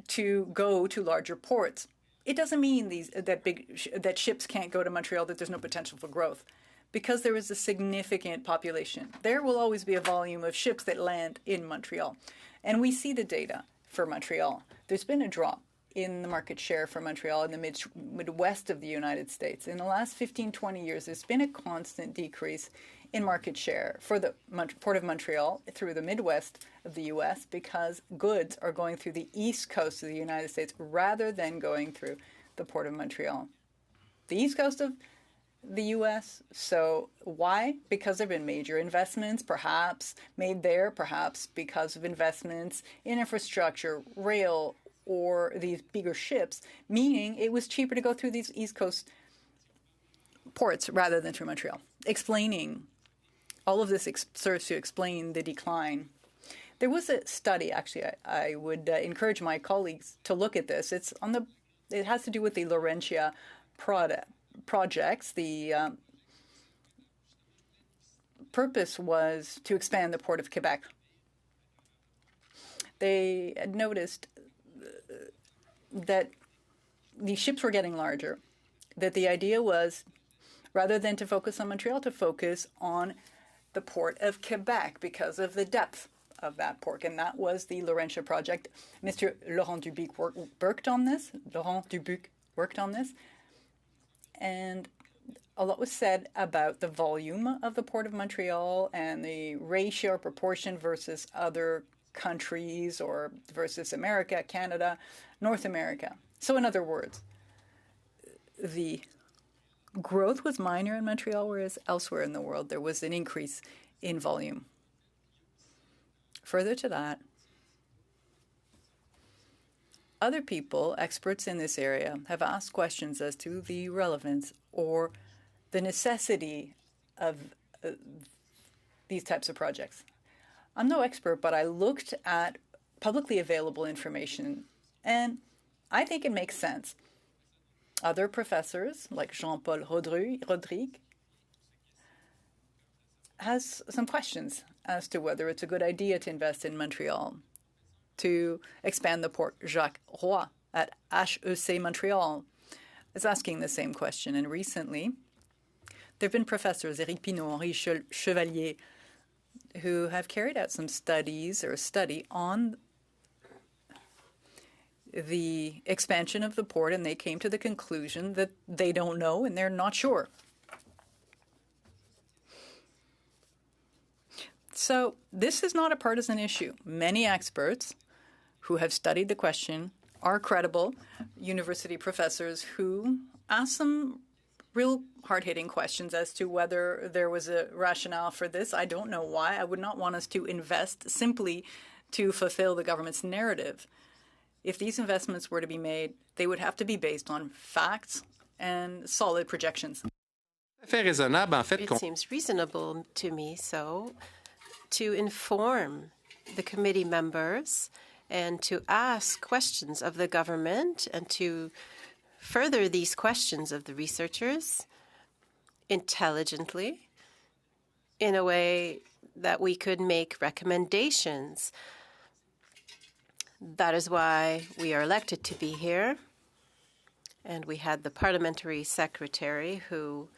to go to larger ports. It doesn't mean that ships can't go to Montreal, that there's no potential for growth, because there is a significant population. There will always be a volume of ships that land in Montreal. And we see the data for Montreal. There's been a drop in the market share for Montreal in the Midwest of the United States. In the last 15, 20 years, there's been a constant decrease in market share for the Port of Montreal through the Midwest of the U.S. because goods are going through the East Coast of the United States rather than going through the Port of Montreal. The East Coast of the U.S. So why? Because there have been major investments, perhaps made there, perhaps because of investments in infrastructure, rail, or these bigger ships, meaning it was cheaper to go through these East Coast ports rather than through Montreal. Explaining all of this serves to explain the decline. There was a study, actually, I would encourage my colleagues to look at this. It has to do with the Laurentia projects. The purpose was to expand the Port of Quebec. They had noticed that the ships were getting larger, that the idea was, rather than to focus on Montreal, to focus on the Port of Quebec because of the depth of that port. And that was the Laurentia project. Mr. Laurent Dubuc worked on this. And a lot was said about the volume of the Port of Montreal and the ratio or proportion versus other countries or versus America, Canada, North America. So in other words, the growth was minor in Montreal, whereas elsewhere in the world there was an increase in volume. Further to that, other people, experts in this area, have asked questions as to the relevance or the necessity of these types of projects. I'm no expert, but I looked at publicly available information, and I think it makes sense. Other professors, like Jean-Paul Rodrigue, has some questions as to whether it's a good idea to invest in Montreal, to expand the port. Jacques Roy at HEC Montreal is asking the same question. And recently, there have been professors, Éric Pinault, Henri Chevalier, who have carried out some studies or a study on the expansion of the port, and they came to the conclusion that they don't know and they're not sure. So this is not a partisan issue. Many experts who have studied the question are credible university professors who ask some real hard-hitting questions as to whether there was a rationale for this. I don't know why. I would not want us to invest simply to fulfill the government's narrative. If these investments were to be made, they would have to be based on facts and solid projections. It seems reasonable to me, to inform the committee members and to ask questions of the government and to further these questions of the researchers intelligently in a way that we could make recommendations. That is why we are elected to be here. And we had the parliamentary secretary who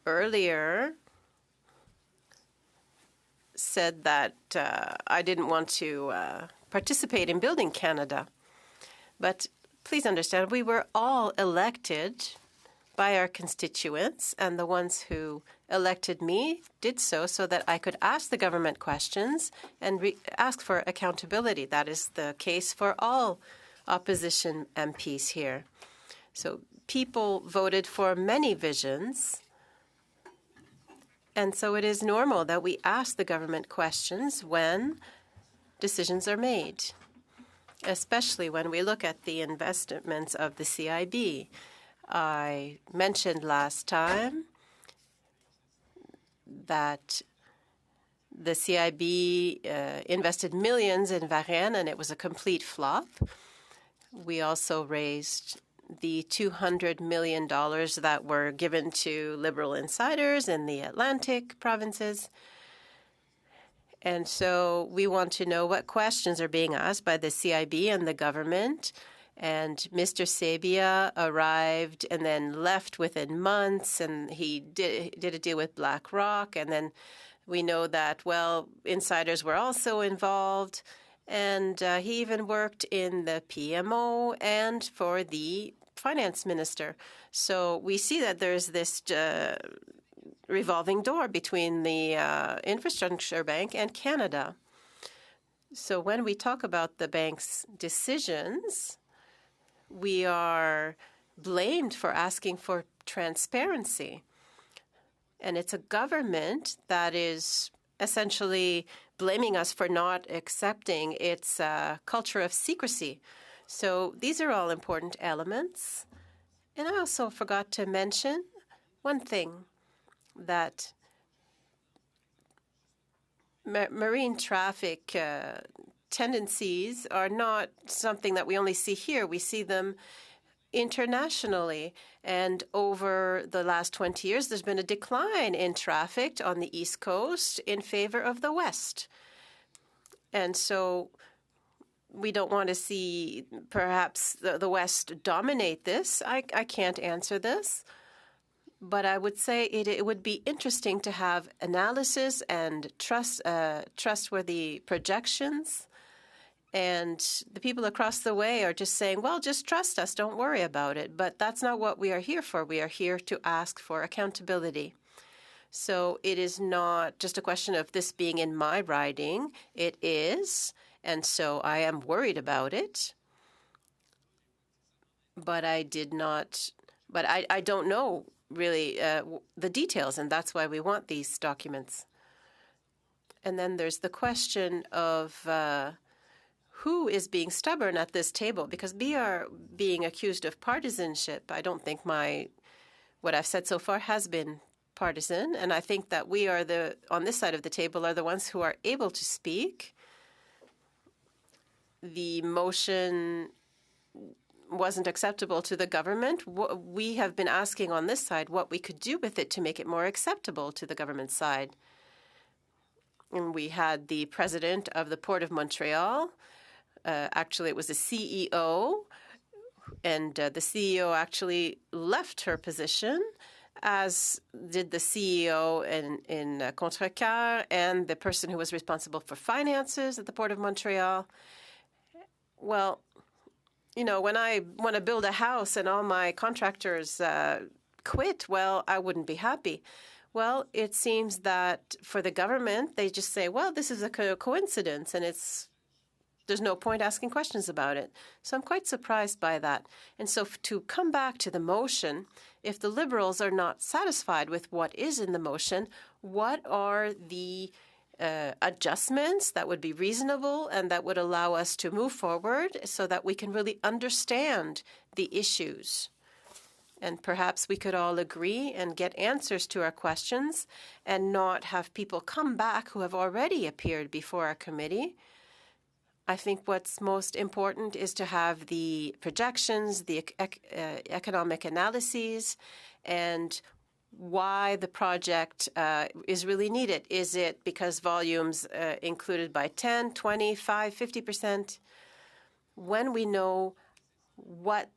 earlier said that I didn't want to participate in building Canada. But please understand, we were all elected by our constituents, and the ones who elected me did so that I could ask the government questions and ask for accountability. That is the case for all opposition MPs here. So people voted for many visions, and so it is normal that we ask the government questions when decisions are made, especially when we look at the investments of the CIB. I mentioned last time that the CIB invested millions in Varennes, and it was a complete flop. We also raised the $200 million that were given to Liberal insiders in the Atlantic provinces. And so we want to know what questions are being asked by the CIB and the government. And Mr. Sabia arrived and then left within months, and he did a deal with BlackRock. And then we know that, well, insiders were also involved. And he even worked in the PMO and for the finance minister. So we see that there's this revolving door between the infrastructure bank and Canada. So when we talk about the bank's decisions, we are blamed for asking for transparency. And it's a government that is essentially blaming us for not accepting its culture of secrecy. So these are all important elements. And I also forgot to mention one thing, that marine traffic tendencies are not something that we only see here. We see them internationally. And over the last 20 years, there's been a decline in traffic on the East Coast in favor of the West. And so we don't want to see perhaps the West dominate this. I can't answer this. But I would say it would be interesting to have analysis and trustworthy projections. And the people across the way are just saying, well, just trust us, don't worry about it. But that's not what we are here for. We are here to ask for accountability. So it is not just a question of this being in my riding. It is, and so I am worried about it. But I don't know really the details, and that's why we want these documents. And then there's the question of who is being stubborn at this table, because we are being accused of partisanship. I don't think what I've said so far has been partisan, and I think that we are on this side of the table are the ones who are able to speak. The motion wasn't acceptable to the government. We have been asking on this side what we could do with it to make it more acceptable to the government side. And we had the president of the Port of Montreal. Actually, it was the CEO, and the CEO actually left her position, as did the CEO in Contrecoeur and the person who was responsible for finances at the Port of Montreal. Well, when I want to build a house and all my contractors quit, well, I wouldn't be happy. Well, it seems that for the government, they just say, well, this is a coincidence, and there's no point asking questions about it. So I'm quite surprised by that. And so to come back to the motion, if the Liberals are not satisfied with what is in the motion, what are the adjustments that would be reasonable and that would allow us to move forward so that we can really understand the issues? And perhaps we could all agree and get answers to our questions and not have people come back who have already appeared before our committee. I think what's most important is to have the projections, the economic analyses, and why the project is really needed. Is it because volumes included by 10, 20, 5, 50%? When we know what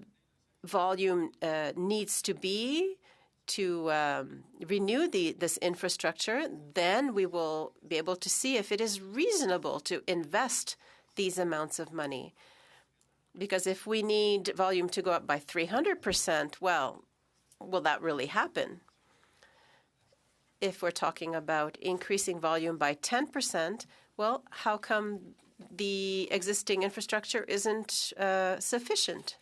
volume needs to be to renew this infrastructure, then we will be able to see if it is reasonable to invest these amounts of money. Because if we need volume to go up by 300%, well, will that really happen? If we're talking about increasing volume by 10%, well, how come the existing infrastructure isn't sufficient?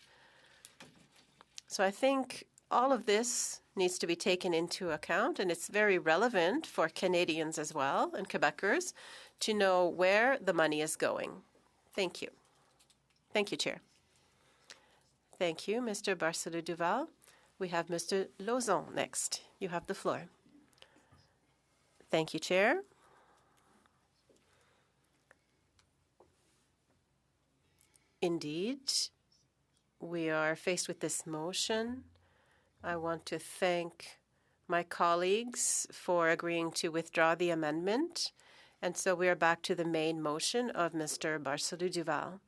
So I think all of this needs to be taken into account, and it's very relevant for Canadians as well and Quebecers to know where the money is going. Thank you. Thank you, Chair. Thank you, Mr. Barcelo-Duval. We have Mr. Lauzon next. You have the floor. Thank you, Chair. Indeed, we are faced with this motion. I want to thank my colleagues for agreeing to withdraw the amendment. And so we are back to the main motion of Mr. Barcelo-Duval.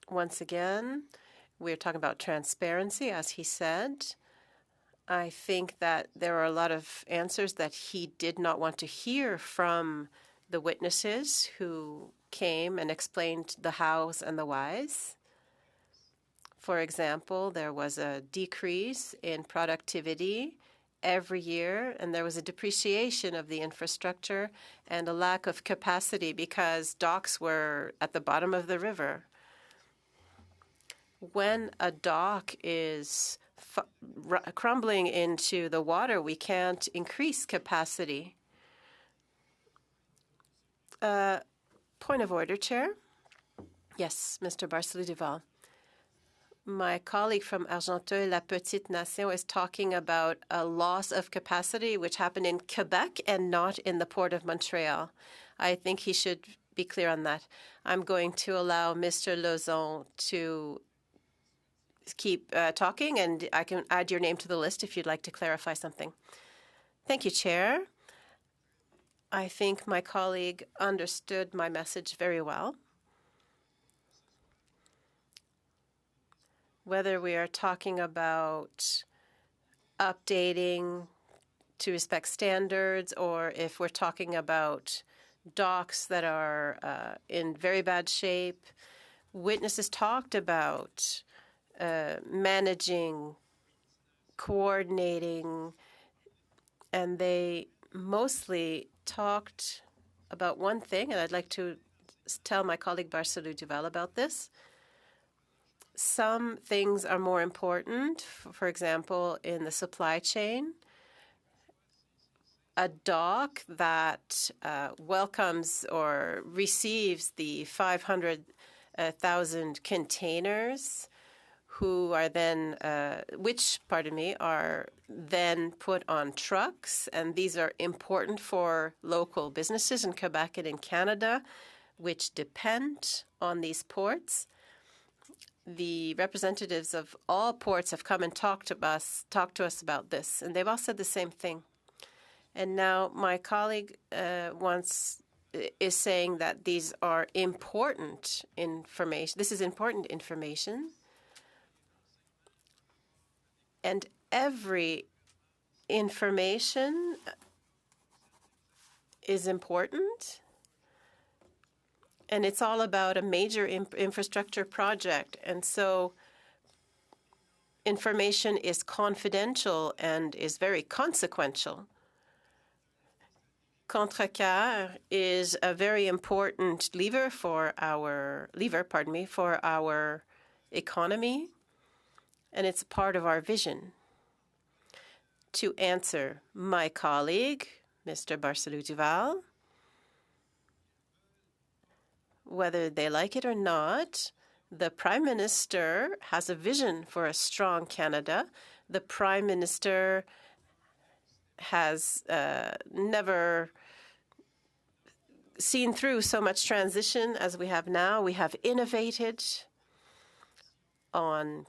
Once again, we're talking about transparency, as he said. I think that there are a lot of answers that he did not want to hear from the witnesses who came and explained the hows and the whys. For example, there was a decrease in productivity every year, and there was a depreciation of the infrastructure and a lack of capacity because docks were at the bottom of the river. When a dock is crumbling into the water, we can't increase capacity. Point of order, Chair. Yes, Mr. Barcelou-Duval. My colleague from Argenteuil-La-Petite-Nation is talking about a loss of capacity which happened in Quebec and not in the Port of Montreal. I think he should be clear on that. I'm going to allow Mr. Lauzon to keep talking, and I can add your name to the list if you'd like to clarify something. Thank you, Chair. I think my colleague understood my message very well. Whether we are talking about updating to respect standards or if we're talking about docks that are in very bad shape, witnesses talked about managing, coordinating, and they mostly talked about one thing, and I'd like to tell my colleague Barcelou-Duval about this. Some things are more important, for example, in the supply chain. A dock that welcomes or receives the 500,000 containers who are then, are then put on trucks. And these are important for local businesses in Quebec and in Canada, which depend on these ports. The representatives of all ports have come and talked to us about this, and they've all said the same thing. And now my colleague is saying that these are important information. This is important information, and every information is important. And it's all about a major infrastructure project. And so information is confidential and is very consequential. Contrecoeur is a very important lever for our economy, and it's part of our vision. To answer my colleague, Mr. Barcelou-Duval, whether they like it or not, the Prime Minister has a vision for a strong Canada. The Prime Minister has never seen through so much transition as we have now. We have innovated on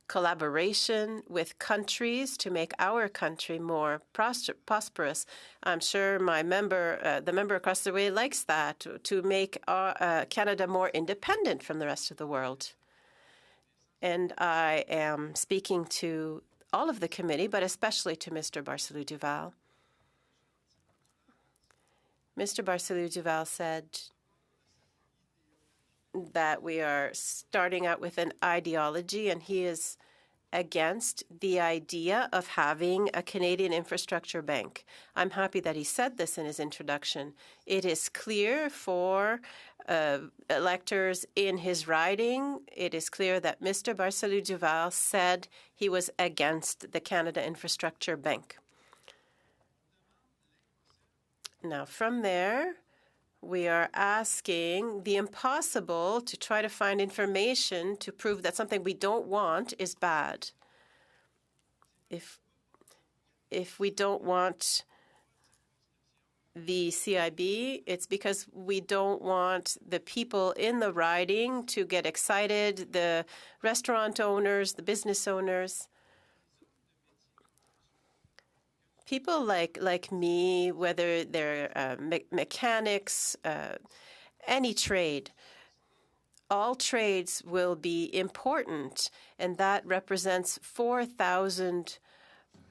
collaboration with countries to make our country more prosperous. I'm sure the member across the way likes that, to make Canada more independent from the rest of the world. And I am speaking to all of the committee, but especially to Mr. Barcelou-Duval. Mr. Barcelou-Duval said that we are starting out with an ideology, and he is against the idea of having a Canadian infrastructure bank. I'm happy that he said this in his introduction. It is clear for electors in his riding, it is clear that Mr. Barcelou-Duval said he was against the Canada Infrastructure Bank. Now, from there, we are asking the impossible to try to find information to prove that something we don't want is bad. If we don't want the CIB, it's because we don't want the people in the riding to get excited, the restaurant owners, the business owners. People like me, whether they're mechanics, any trade, all trades will be important, and that represents 4,000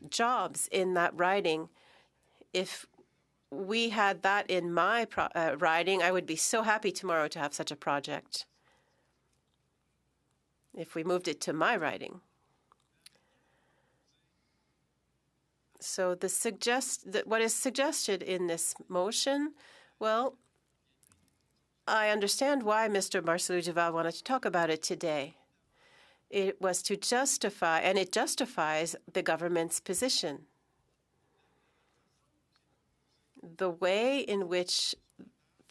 jobs in that riding. If we had that in my riding, I would be so happy tomorrow to have such a project. If we moved it to my riding. So what is suggested in this motion, well, I understand why Mr. Barcelou-Duval wanted to talk about it today. It was to justify, and it justifies the government's position. The way in which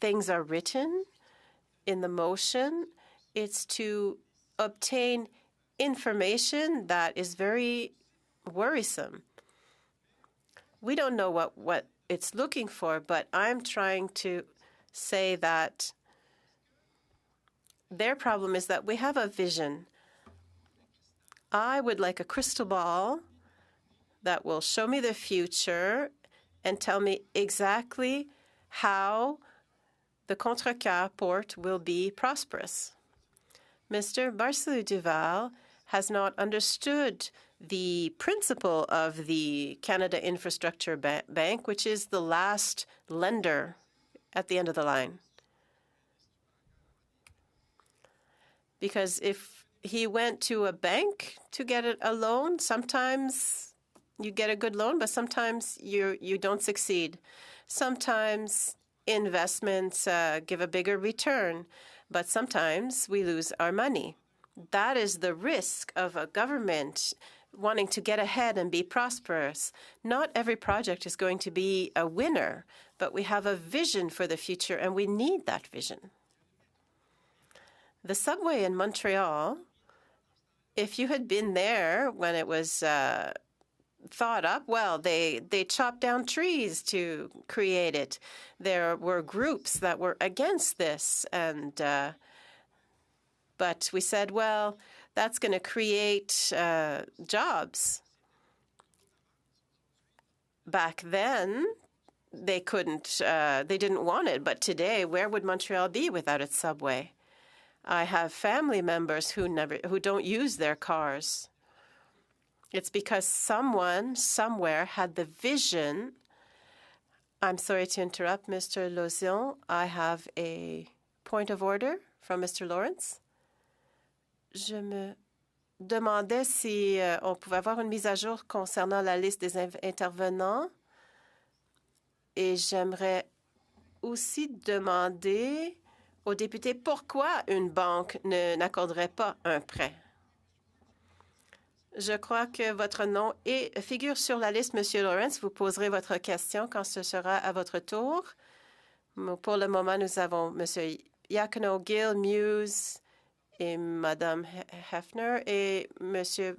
things are written in the motion, it's to obtain information that is very worrisome. We don't know what it's looking for, but I'm trying to say that their problem is that we have a vision. I would like a crystal ball that will show me the future and tell me exactly how the Contrecoeur port will be prosperous. Mr. Barcelu-Duval has not understood the principle of the Canada Infrastructure Bank, which is the last lender at the end of the line. Because if he went to a bank to get a loan, sometimes you get a good loan, but sometimes you don't succeed. Sometimes investments give a bigger return, but sometimes we lose our money. That is the risk of a government wanting to get ahead and be prosperous. Not every project is going to be a winner, but we have a vision for the future, and we need that vision. The subway in Montreal, if you had been there when it was thought up, well, they chopped down trees to create it. There were groups that were against this, and but we said, well, that's going to create jobs. Back then, they couldn't, they didn't want it. But today, where would Montreal be without its subway? I have family members who don't use their cars. It's because someone somewhere had the vision. I'm sorry to interrupt, Mr. Lauzon. I have a point of order from Mr. Lawrence. Je me demandais si on pouvait avoir une mise à jour concernant la liste des intervenants. Et j'aimerais aussi demander aux députés pourquoi une banque n'accorderait pas un prêt. Je crois que votre nom figure sur la liste, Monsieur Lawrence. Vous poserez votre question quand ce sera à votre tour. Pour le moment, nous avons Monsieur Iacono, Gill, Muse, et Madame Hefner, et Monsieur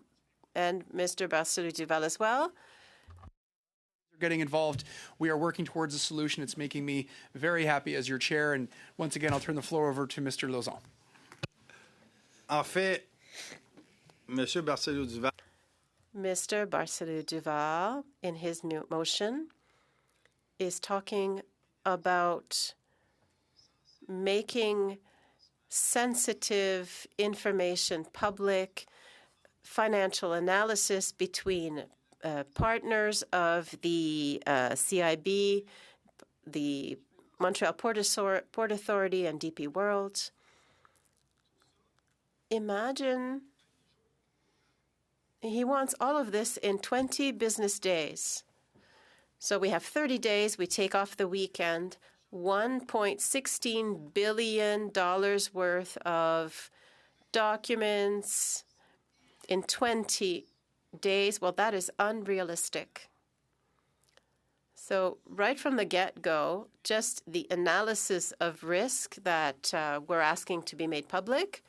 and Mr. Barcelu-Duval as well. Getting involved. We are working towards a solution. It's making me very happy as your chair. And once again, I'll turn the floor over to Mr. Lauzon. En fait, Monsieur Barcelu-Duval. Mr. Barcelu-Duval, in his motion, is talking about making sensitive information public, financial analysis between partners of the CIB, the Montreal Port Authority, and DP World. Imagine he wants all of this in 20 business days. So we have 30 days. We take off the weekend. $1.16 billion worth of documents in 20 days. Well, that is unrealistic. So right from the get-go, just the analysis of risk that we're asking to be made public.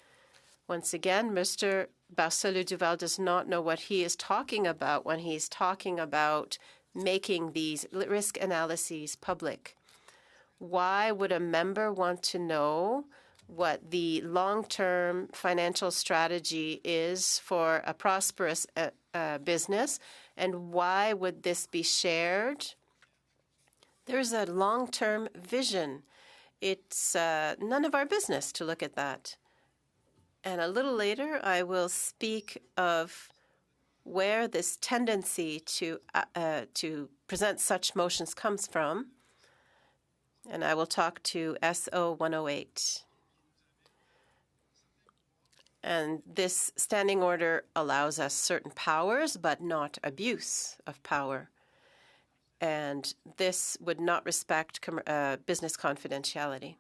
Once again, Mr. Barcelu-Duval does not know what he is talking about when he's talking about making these risk analyses public. Why would a member want to know what the long-term financial strategy is for a prosperous business, and why would this be shared? There's a long-term vision. It's none of our business to look at that. And a little later, I will speak of where this tendency to present such motions comes from. And I will talk to SO 108. And this standing order allows us certain powers, but not abuse of power. And this would not respect business confidentiality.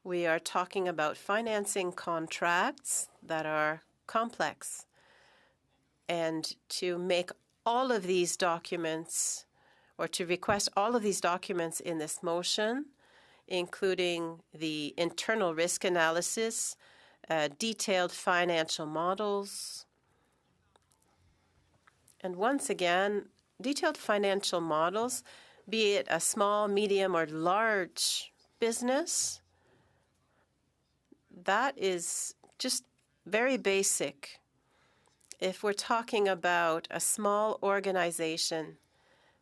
We are talking about financing contracts that are complex. And to make all of these documents, or to request all of these documents in this motion, including the internal risk analysis, detailed financial models, and once again, detailed financial models, be it a small, medium, or large business, that is just very basic. If we're talking about a small organization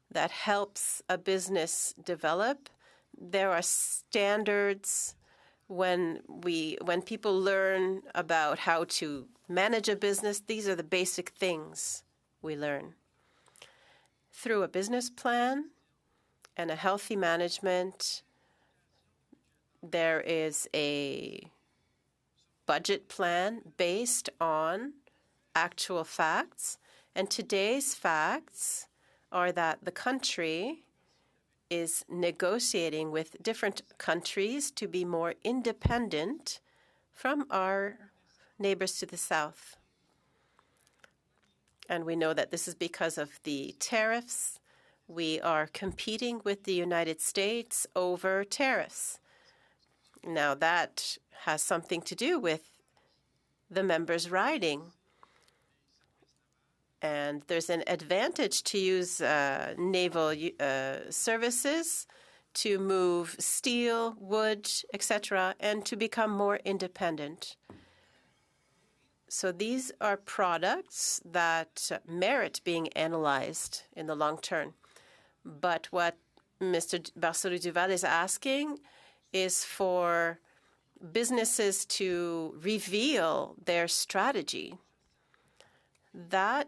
that helps a business develop, there are standards when people learn about how to manage a business. These are the basic things we learn. Through a business plan and a healthy management, there is a budget plan based on actual facts. And today's facts are that the country is negotiating with different countries to be more independent from our neighbors to the south. And we know that this is because of the tariffs. We are competing with the United States over tariffs. Now, that has something to do with the members' riding. And there's an advantage to use naval services to move steel, wood, etc., and to become more independent. So these are products that merit being analyzed in the long term. But what Mr. Barcelo-Duval is asking is for businesses to reveal their strategy. That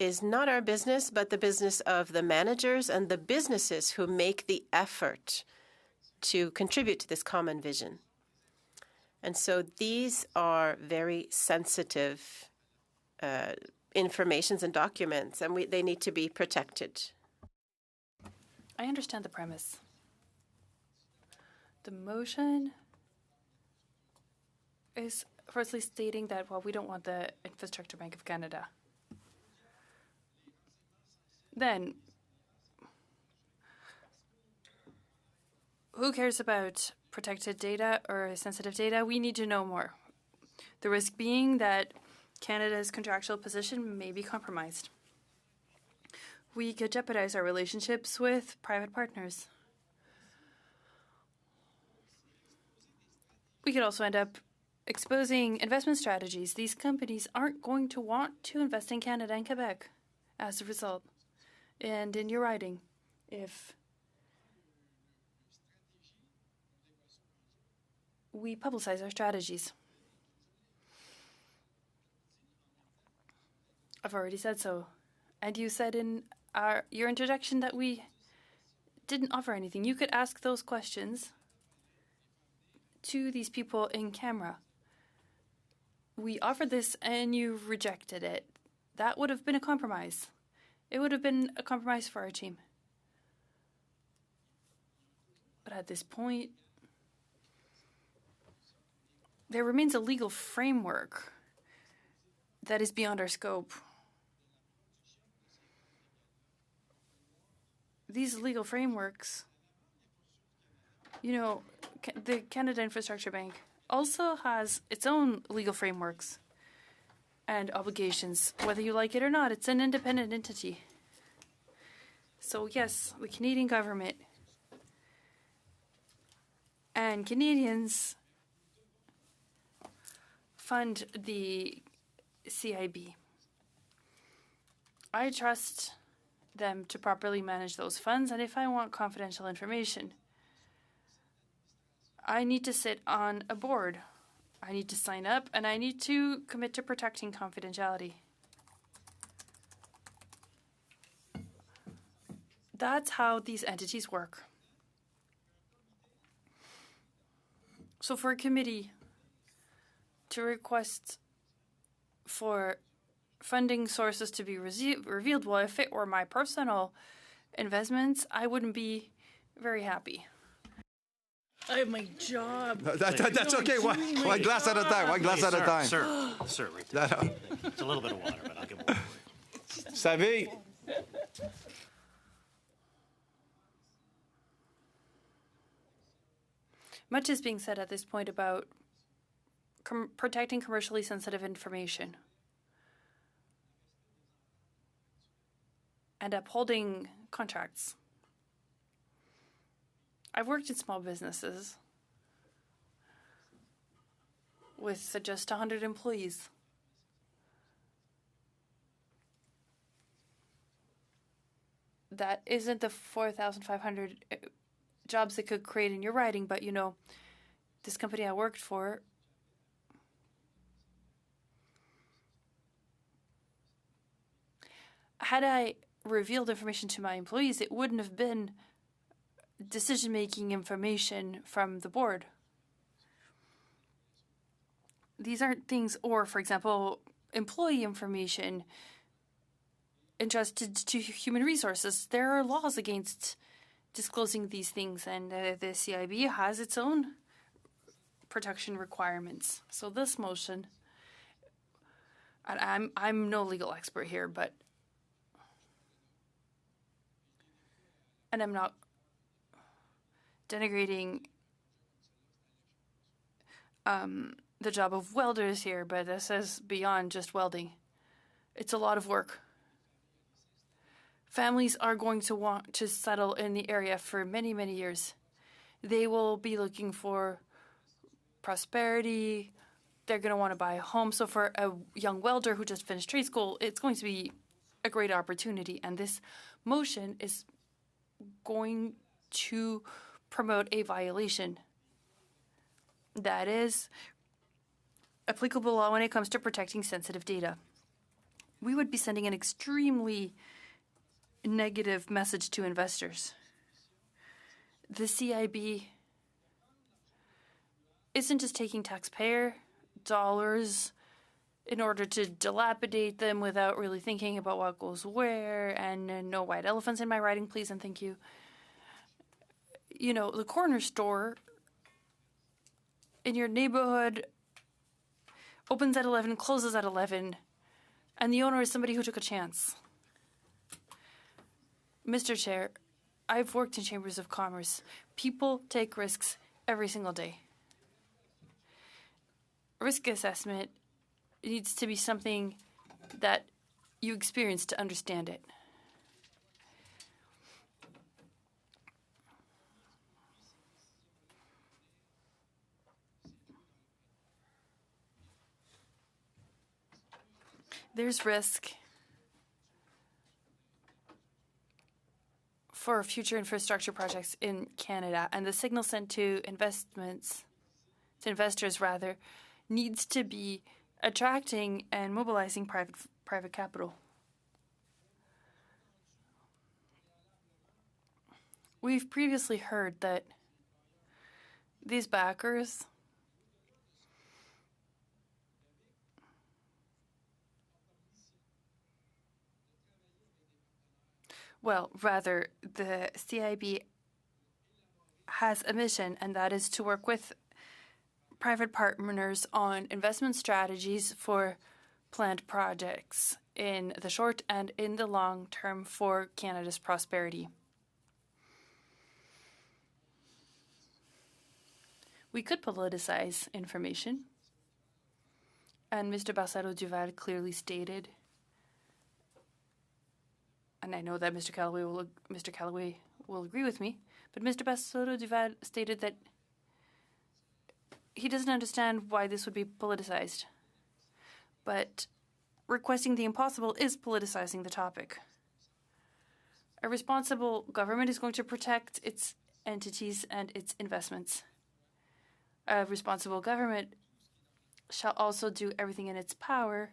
is not our business, but the business of the managers and the businesses who make the effort to contribute to this common vision. And so these are very sensitive informations and documents, and they need to be protected. I understand the premise. The motion is firstly stating that, well, we don't want the Infrastructure Bank of Canada. Then, who cares about protected data or sensitive data? We need to know more. The risk being that Canada's contractual position may be compromised. We could jeopardize our relationships with private partners. We could also end up exposing investment strategies. These companies aren't going to want to invest in Canada and Quebec as a result. And in your writing, if we publicize our strategies. I've already said so. And you said in your introduction that we didn't offer anything. You could ask those questions to these people in camera. We offered this and you rejected it. That would have been a compromise. It would have been a compromise for our team. But at this point, there remains a legal framework that is beyond our scope. These legal frameworks, the Canada Infrastructure Bank also has its own legal frameworks and obligations. Whether you like it or not, it's an independent entity. So yes, the Canadian government and Canadians fund the CIB. I trust them to properly manage those funds, and if I want confidential information, I need to sit on a board. I need to sign up, and I need to commit to protecting confidentiality. That's how these entities work. So for a committee to request for funding sources to be revealed, well, if it were my personal investments, I wouldn't be very happy. I have my job. That's okay. One glass at a time. One glass at a time. Sir, right there. It's a little bit of water, but I'll give more. Savvy. Much is being said at this point about protecting commercially sensitive information and upholding contracts. I've worked in small businesses with just 100 employees. That isn't the 4,500 jobs it could create in your riding, but this company I worked for, had I revealed information to my employees, it wouldn't have been decision-making information from the board. These aren't things, or for example, employee information entrusted to human resources. There are laws against disclosing these things, and the CIB has its own protection requirements. So this motion, and I'm no legal expert here, but and I'm not denigrating the job of welders here, but this is beyond just welding. It's a lot of work. Families are going to want to settle in the area for many, many years. They will be looking for prosperity. They're going to want to buy a home. So for a young welder who just finished trade school, it's going to be a great opportunity. And this motion is going to promote a violation that is applicable law when it comes to protecting sensitive data. We would be sending an extremely negative message to investors. The CIB isn't just taking taxpayer dollars in order to dilapidate them without really thinking about what goes where, and no white elephants in my writing, please, and thank you. The corner store in your neighborhood opens at 11, closes at 11, and the owner is somebody who took a chance. Mr. Chair, I've worked in chambers of commerce. People take risks every single day. Risk assessment needs to be something that you experience to understand it. There's risk for future infrastructure projects in Canada, and the signal sent to investors rather, needs to be attracting and mobilizing private capital. We've previously heard that these backers the CIB has a mission, and that is to work with private partners on investment strategies for planned projects in the short and in the long term for Canada's prosperity. We could politicize information, and Mr. Barcelo Duval clearly stated, and I know that Mr. Callaway will agree with me, but Mr. Barcelo Duval stated that he doesn't understand why this would be politicized. But requesting the impossible is politicizing the topic. A responsible government is going to protect its entities and its investments. A responsible government shall also do everything in its power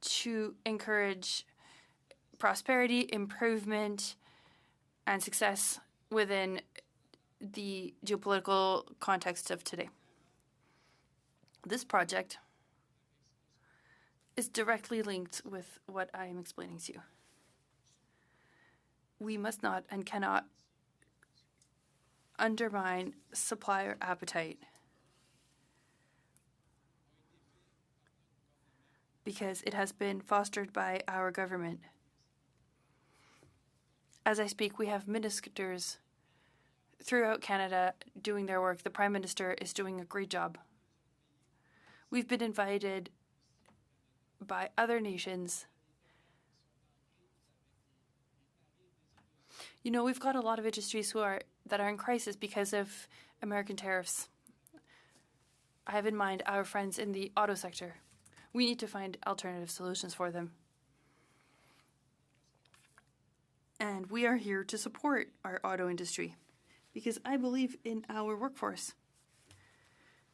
to encourage prosperity, improvement, and success within the geopolitical context of today. This project is directly linked with what I am explaining to you. We must not and cannot undermine supplier appetite. Because it has been fostered by our government. As I speak, we have ministers throughout Canada doing their work. The Prime Minister is doing a great job. We've been invited by other nations. You know, we've got a lot of industries that are in crisis because of American tariffs. I have in mind our friends in the auto sector. We need to find alternative solutions for them. And we are here to support our auto industry because I believe in our workforce.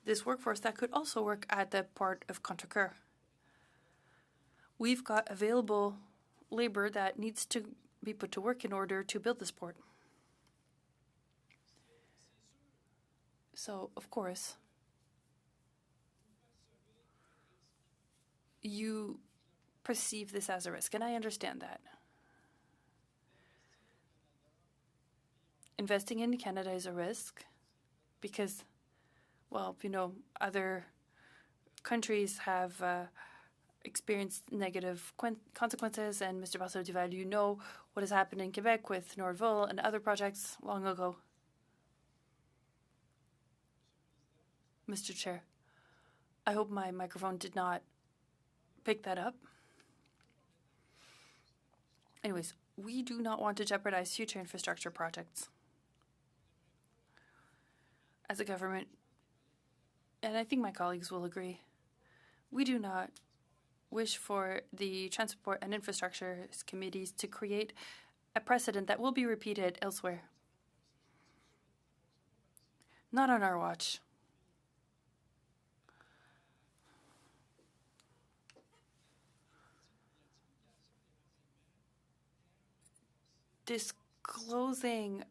This workforce that could also work at the port of Contrecoeur. We've got available labor that needs to be put to work in order to build this port. So, of course, you perceive this as a risk, and I understand that. Investing in Canada is a risk because, well, you know, other countries have experienced negative consequences, and Mr. Barcelo Duval, you know what has happened in Quebec with Norval and other projects long ago. Mr. Chair, I hope my microphone did not pick that up. Anyways, we do not want to jeopardize future infrastructure projects. As a government, and I think my colleagues will agree, we do not wish for the Transport and Infrastructure committees to create a precedent that will be repeated elsewhere. Not on our watch. Disclosing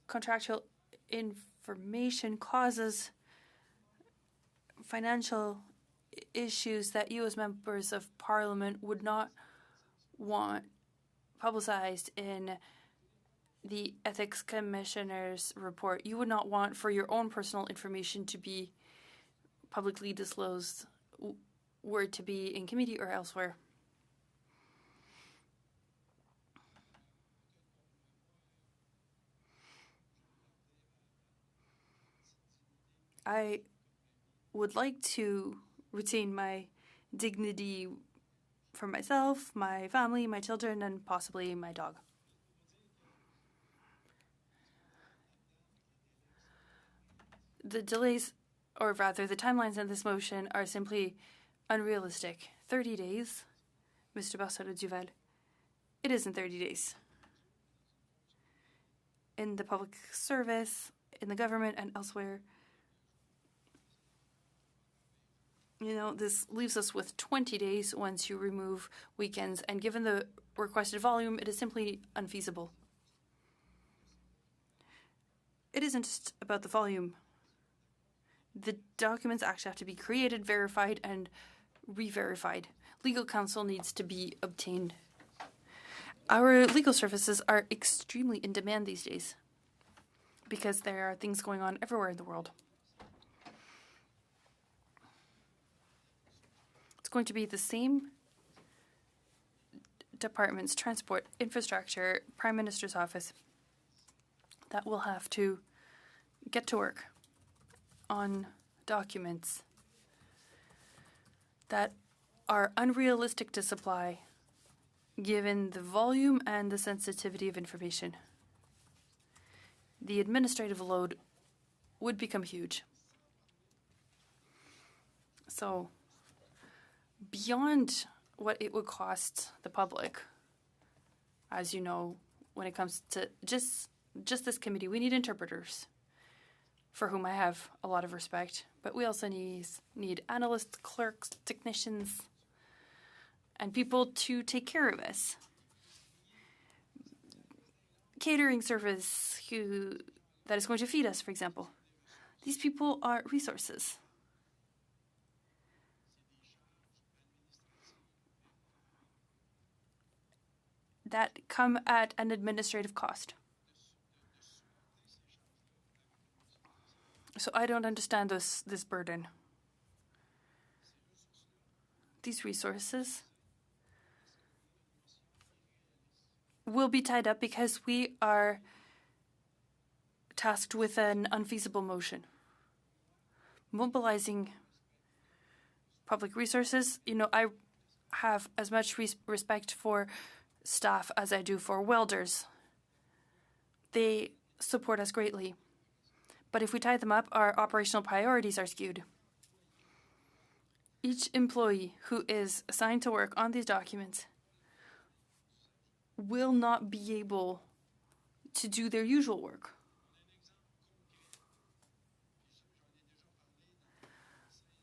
contractual information causes financial issues that you as members of parliament would not want publicized in the ethics commissioner's report. You would not want for your own personal information to be publicly disclosed, were it to be in committee or elsewhere. I would like to retain my dignity for myself, my family, my children, and possibly my dog. The delays, or rather the timelines in this motion, are simply unrealistic. 30 days, Mr. Barcelo Duval. It isn't 30 days. In the public service, in the government, and elsewhere, you know, this leaves us with 20 days once you remove weekends, and given the requested volume, it is simply unfeasible. It isn't just about the volume. The documents actually have to be created, verified, and re-verified. Legal counsel needs to be obtained. Our legal services are extremely in demand these days because there are things going on everywhere in the world. It's going to be the same departments, transport, infrastructure, Prime Minister's office, that will have to get to work on documents that are unrealistic to supply given the volume and the sensitivity of information. The administrative load would become huge. So, beyond what it would cost the public, as you know, when it comes to just this committee, we need interpreters, for whom I have a lot of respect, but we also need analysts, clerks, technicians, and people to take care of us. Catering service that is going to feed us, for example. These people are resources. That come at an administrative cost. So I don't understand this burden. These resources will be tied up because we are tasked with an unfeasible motion. Mobilizing public resources, I have as much respect for staff as I do for welders. They support us greatly. But if we tie them up, our operational priorities are skewed. Each employee who is assigned to work on these documents will not be able to do their usual work.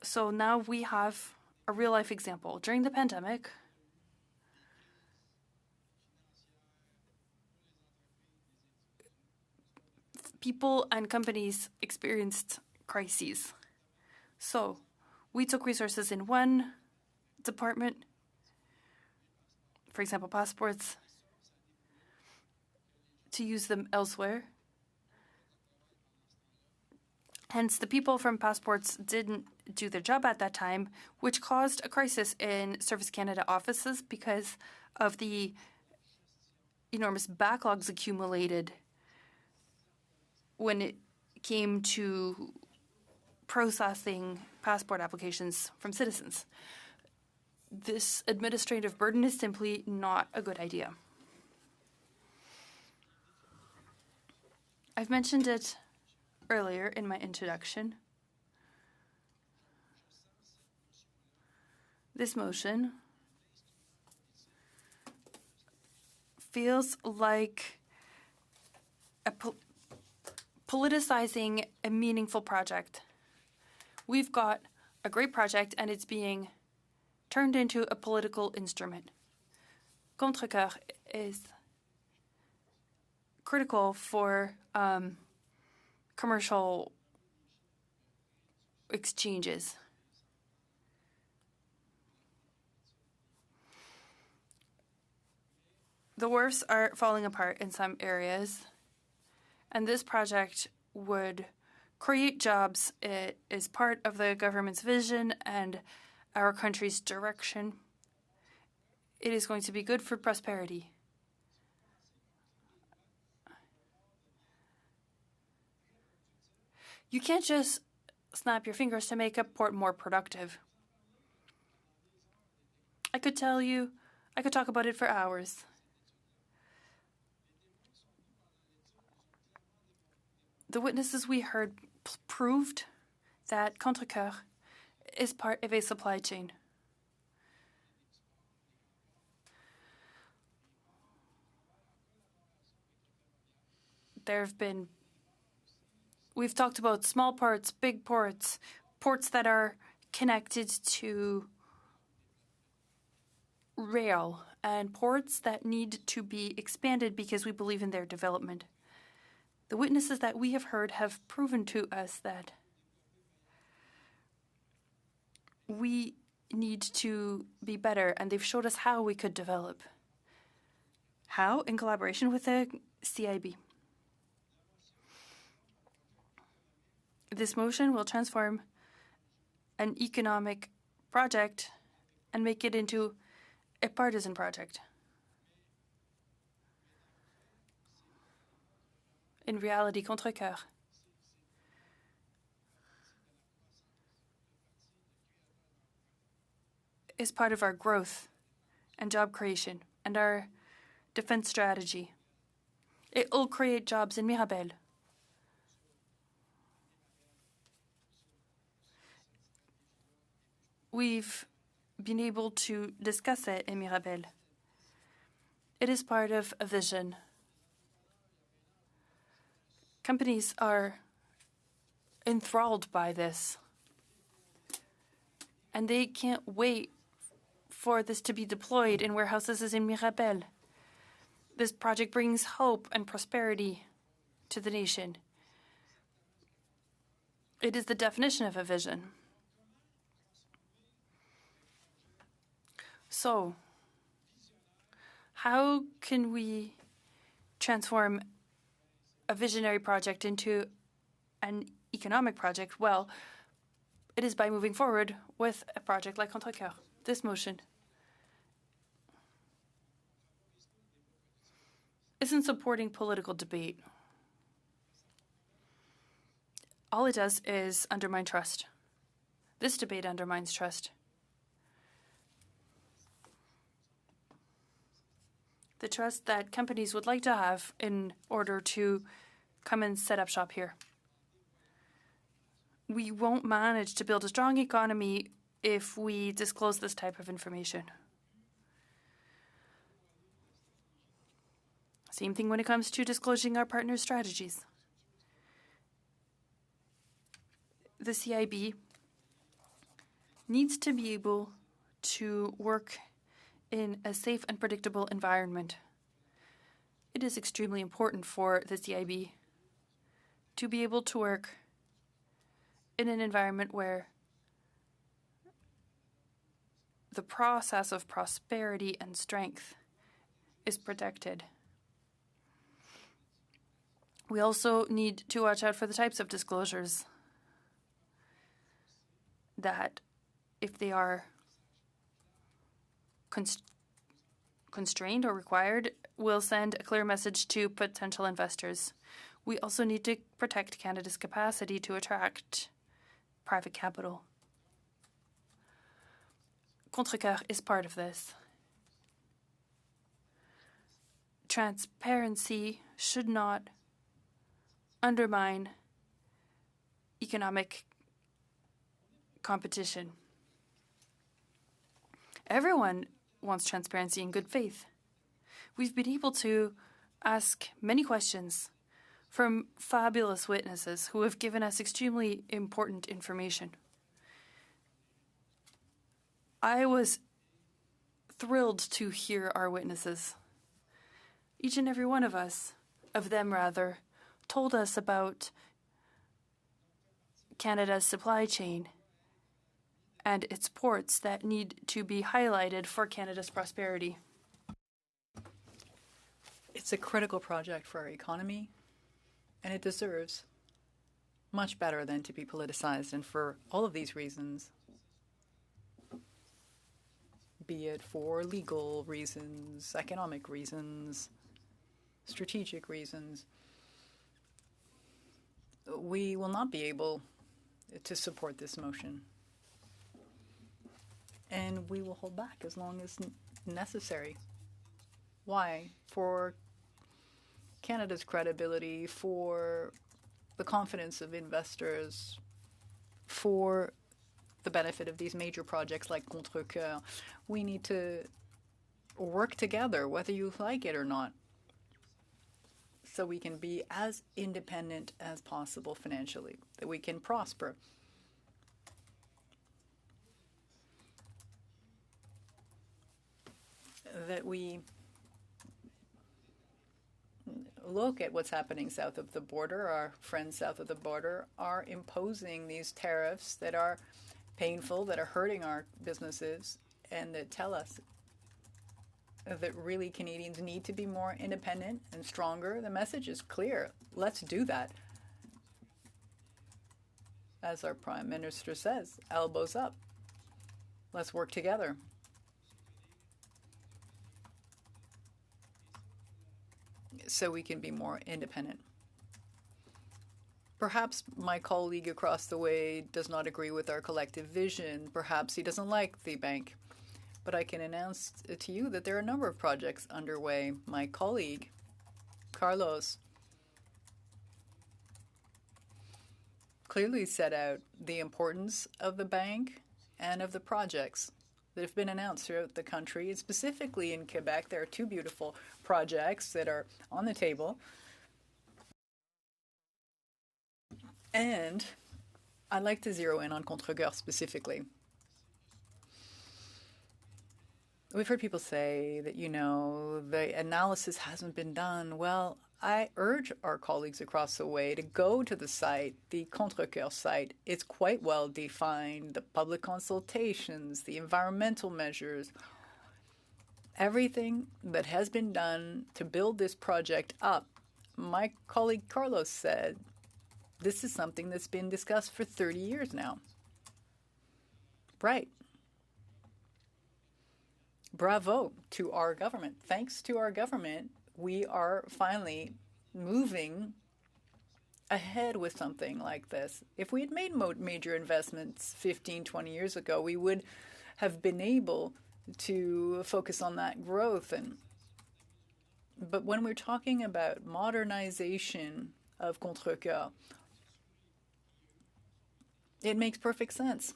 So now we have a real-life example. During the pandemic, people and companies experienced crises. So we took resources in one department, for example, passports, to use them elsewhere. Hence, the people from passports didn't do their job at that time, which caused a crisis in Service Canada offices because of the enormous backlogs accumulated when it came to processing passport applications from citizens. This administrative burden is simply not a good idea. I've mentioned it earlier in my introduction. This motion feels like politicizing a meaningful project. We've got a great project and it's being turned into a political instrument. Contrecoeur is critical for commercial exchanges. The wharfs are falling apart in some areas, and this project would create jobs. It is part of the government's vision and our country's direction. It is going to be good for prosperity. You can't just snap your fingers to make a port more productive. I could talk about it for hours. The witnesses we heard proved that Contrecoeur is part of a supply chain. We've talked about small ports, big ports, ports that are connected to rail, and ports that need to be expanded because we believe in their development. The witnesses that we have heard have proven to us that we need to be better, and they've showed us how we could develop. How? In collaboration with the CIB. This motion will transform an economic project and make it into a partisan project. In reality, Contrecoeur is part of our growth and job creation and our defense strategy. It will create jobs in Mirabel. We've been able to discuss it in Mirabel. It is part of a vision. Companies are enthralled by this, and they can't wait for this to be deployed in warehouses in Mirabel. This project brings hope and prosperity to the nation. It is the definition of a vision. So, how can we transform a visionary project into an economic project, well, it is by moving forward with a project like Contrecoeur. This motion isn't supporting political debate. All it does is undermine trust. This debate undermines trust. The trust that companies would like to have in order to come and set up shop here. We won't manage to build a strong economy if we disclose this type of information. Same thing when it comes to disclosing our partner strategies. The CIB needs to be able to work in a safe and predictable environment. It is extremely important for the CIB to be able to work in an environment where the process of prosperity and strength is protected. We also need to watch out for the types of disclosures that, if they are constrained or required, will send a clear message to potential investors. We also need to protect Canada's capacity to attract private capital. Contrecoeur is part of this. Transparency should not undermine economic competition. Everyone wants transparency and good faith. We've been able to ask many questions from fabulous witnesses who have given us extremely important information. I was thrilled to hear our witnesses. Each and every one of them, told us about Canada's supply chain and its ports that need to be highlighted for Canada's prosperity. It's a critical project for our economy, and it deserves much better than to be politicized. And for all of these reasons, be it for legal reasons, economic reasons, strategic reasons, we will not be able to support this motion. And we will hold back as long as necessary. Why? For Canada's credibility, for the confidence of investors, for the benefit of these major projects like Contrecoeur. We need to work together, whether you like it or not, so we can be as independent as possible financially, that we can prosper. That we look at what's happening south of the border. Our friends south of the border are imposing these tariffs that are painful, that are hurting our businesses, and that tell us that really Canadians need to be more independent and stronger. The message is clear. Let's do that. As our Prime Minister says, elbows up. Let's work together. So we can be more independent. Perhaps my colleague across the way does not agree with our collective vision. Perhaps he doesn't like the bank. But I can announce to you that there are a number of projects underway. My colleague, Carlos, clearly set out the importance of the bank and of the projects that have been announced throughout the country. And specifically in Quebec, there are two beautiful projects that are on the table. And I'd like to zero in on Contrecoeur specifically. We've heard people say that, the analysis hasn't been done. Well, I urge our colleagues across the way to go to the site, the Contrecoeur site. It's quite well defined. The public consultations, the environmental measures, everything that has been done to build this project up. My colleague Carlos said This is something that's been discussed for 30 years now. Right. Bravo to our government. Thanks to our government, we are finally moving ahead with something like this. If we had made major investments 15, 20 years ago, we would have been able to focus on that growth. But when we're talking about modernization of Contrecoeur, it makes perfect sense.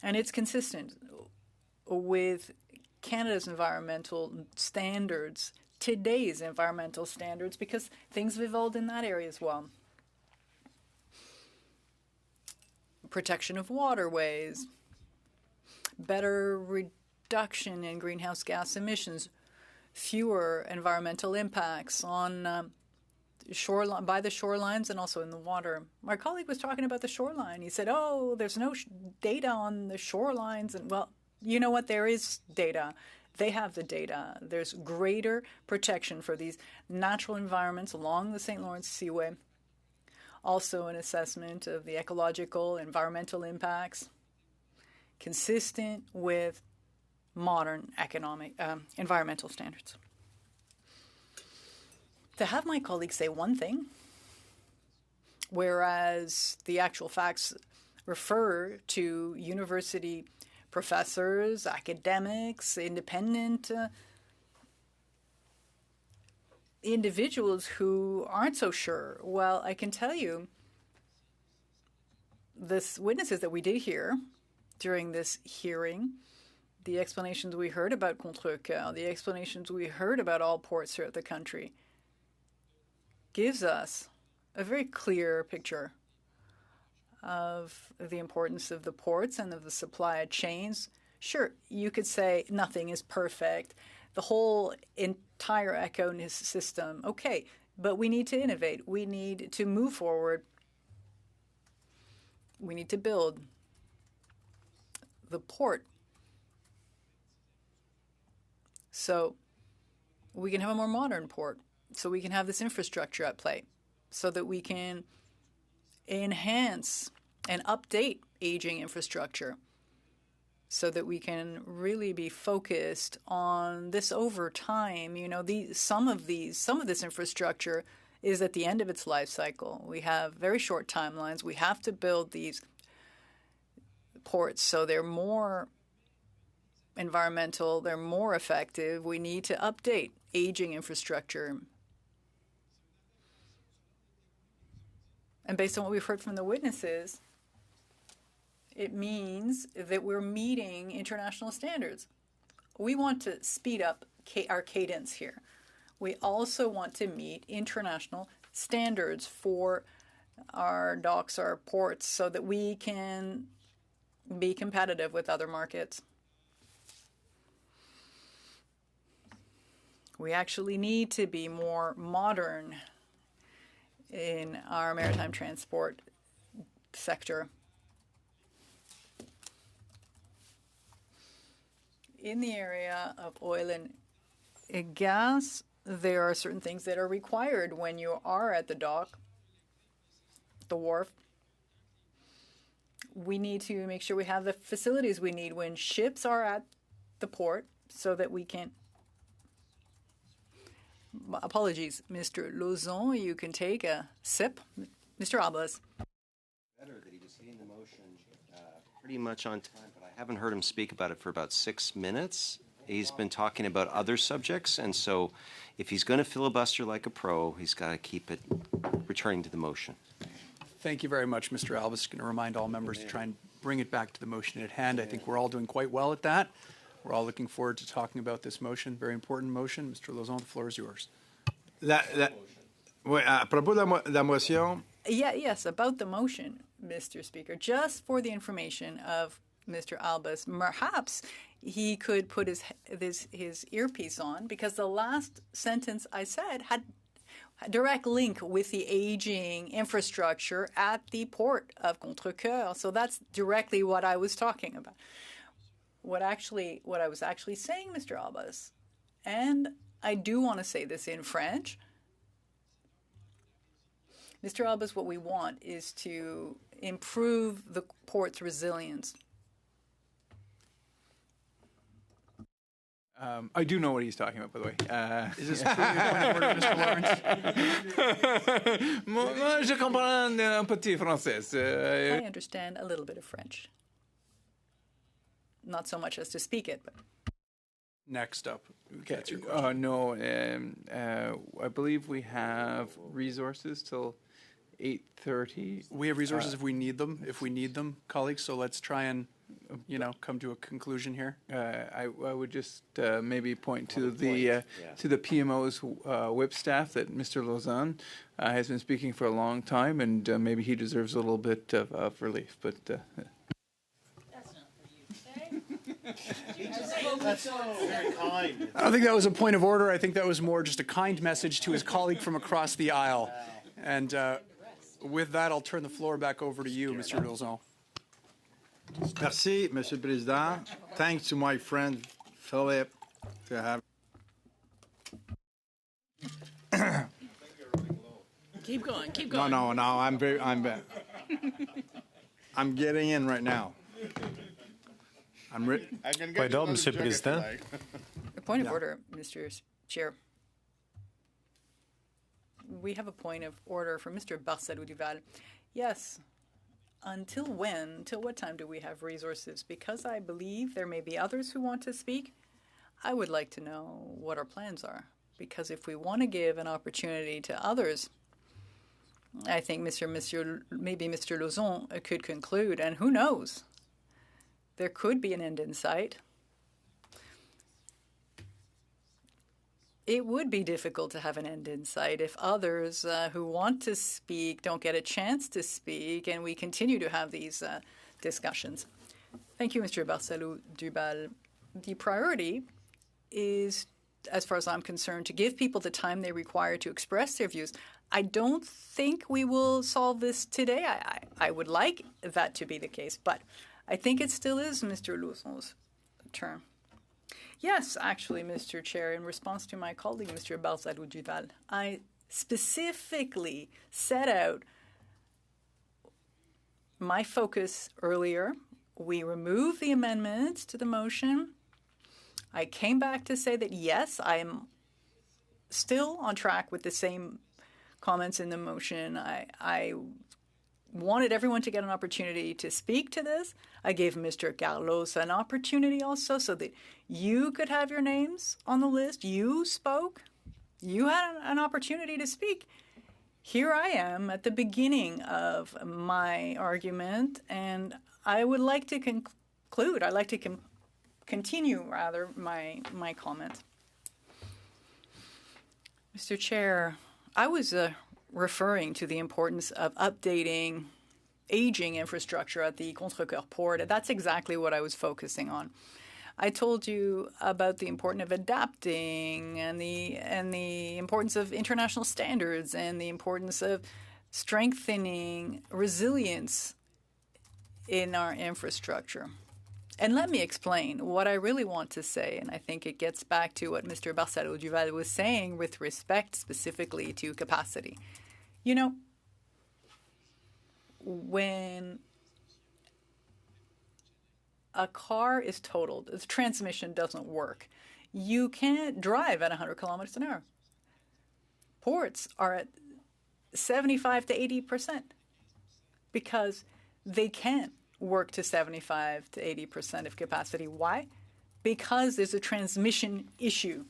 And it's consistent with Canada's environmental standards, today's environmental standards, because things have evolved in that area as well. Protection of waterways, better reduction in greenhouse gas emissions, fewer environmental impacts on shoreline, by the shorelines and also in the water. My colleague was talking about the shoreline. He said, oh, there's no data on the shorelines. And well, you know what? There is data. They have the data. There's greater protection for these natural environments along the St. Lawrence Seaway. Also an assessment of the ecological, environmental impacts, consistent with modern environmental standards. To have my colleagues say one thing, whereas the actual facts refer to university professors, academics, independent individuals who aren't so sure. Well, I can tell you, the witnesses that we did hear during this hearing, the explanations we heard about Contrecoeur, the explanations we heard about all ports throughout the country, gives us a very clear picture of the importance of the ports and of the supply chains. Sure, you could say nothing is perfect, the whole entire ecosystem. Okay, but we need to innovate. We need to move forward. We need to build the port so we can have a more modern port, so we can have this infrastructure at play, so that we can enhance and update aging infrastructure, so that we can really be focused on this over time. You know, some of this infrastructure is at the end of its life cycle. We have very short timelines. We have to build these ports so they're more environmental, they're more effective. We need to update aging infrastructure. And based on what we've heard from the witnesses, it means that we're meeting international standards. We want to speed up our cadence here. We also want to meet international standards for our docks, our ports, so that we can be competitive with other markets. We actually need to be more modern in our maritime transport sector. In the area of oil and gas, there are certain things that are required when you are at the dock, the wharf. We need to make sure we have the facilities we need when ships are at the port so that we can... Apologies, Mr. Lauzon, you can take a sip. Mr. Albas. Better that he was hitting the motion pretty much on time, but I haven't heard him speak about it for about 6 minutes. He's been talking about other subjects, and so if he's going to filibuster like a pro, he's got to keep it returning to the motion. Thank you very much, Mr. Albas. Going to remind all members to try and bring it back to the motion at hand. I think we're all doing quite well at that. We're all looking forward to talking about this motion, very important motion. Mr. Lauzon, the floor is yours. Oui, à propos de la motion. Yes, about the motion, Mr. Speaker. Just for the information of Mr. Albas, perhaps he could put his earpiece on, because the last sentence I said had a direct link with the aging infrastructure at the port of Contrecoeur. So that's directly what I was talking about. What I was actually saying, Mr. Albas, and I do want to say this in French, Mr. Albus, what we want is to improve the port's resilience. I do know what he's talking about, by the way. Is this truly a point of order, Mr. Lawrence? Moi, je comprends un petit français. I understand a little bit of French. Not so much as to speak it, but Next up. Okay. That's your question. No, I believe we have resources till 8:30. We have resources if we need them, colleagues, so let's try and, come to a conclusion here. I would just maybe point to the PMO's whip staff that Mr. Lausanne has been speaking for a long time, and maybe he deserves a little bit of relief. But That's very kind. I don't think that was a point of order. I think that was more just a kind message to his colleague from across the aisle. And with that, I'll turn the floor back over to you, Mr. Lauzon. Merci, Monsieur le Président. Thanks to my friend Philip to have. Keep going. No. I'm getting in right now. Point d'ordre, Monsieur le Président. a point of order, Mr. Chair. We have a point of order for Mr. Barcelo-Duval. Yes. Until when? Till what time do we have resources? Because I believe there may be others who want to speak. I would like to know what our plans are. Because if we want to give an opportunity to others, I think maybe Mr. Lauzon could conclude, and who knows? There could be an end in sight. It would be difficult to have an end in sight if others who want to speak don't get a chance to speak, and we continue to have these discussions. Thank you, Mr. Barcelo-Duval. The priority is, as far as I'm concerned, to give people the time they require to express their views. I don't think we will solve this today. I would like that to be the case, but I think it still is Mr. Lauzon's turn. Yes, actually, Mr. Chair, in response to my colleague, Mr. Barcelo-Duval, I specifically set out my focus earlier. We removed the amendments to the motion. I came back to say that, yes, I am still on track with the same comments in the motion. I wanted everyone to get an opportunity to speak to this. I gave Mr. Carlos an opportunity also so that you could have your names on the list. You spoke. You had an opportunity to speak. Here I am at the beginning of my argument, and I would like to conclude. I'd like to continue, rather, my comments. Mr. Chair, I was referring to the importance of updating aging infrastructure at the Contrecoeur port. That's exactly what I was focusing on. I told you about the importance of adapting and the importance of international standards and the importance of strengthening resilience in our infrastructure. And let me explain what I really want to say, and I think it gets back to what Mr. Barcelo-Duval was saying with respect specifically to capacity. You know, when a car is totaled, the transmission doesn't work, you can't drive at 100 kilometers an hour. Ports are at 75 to 80% because they can't work to 75 to 80% of capacity. Why? Because there's a transmission issue.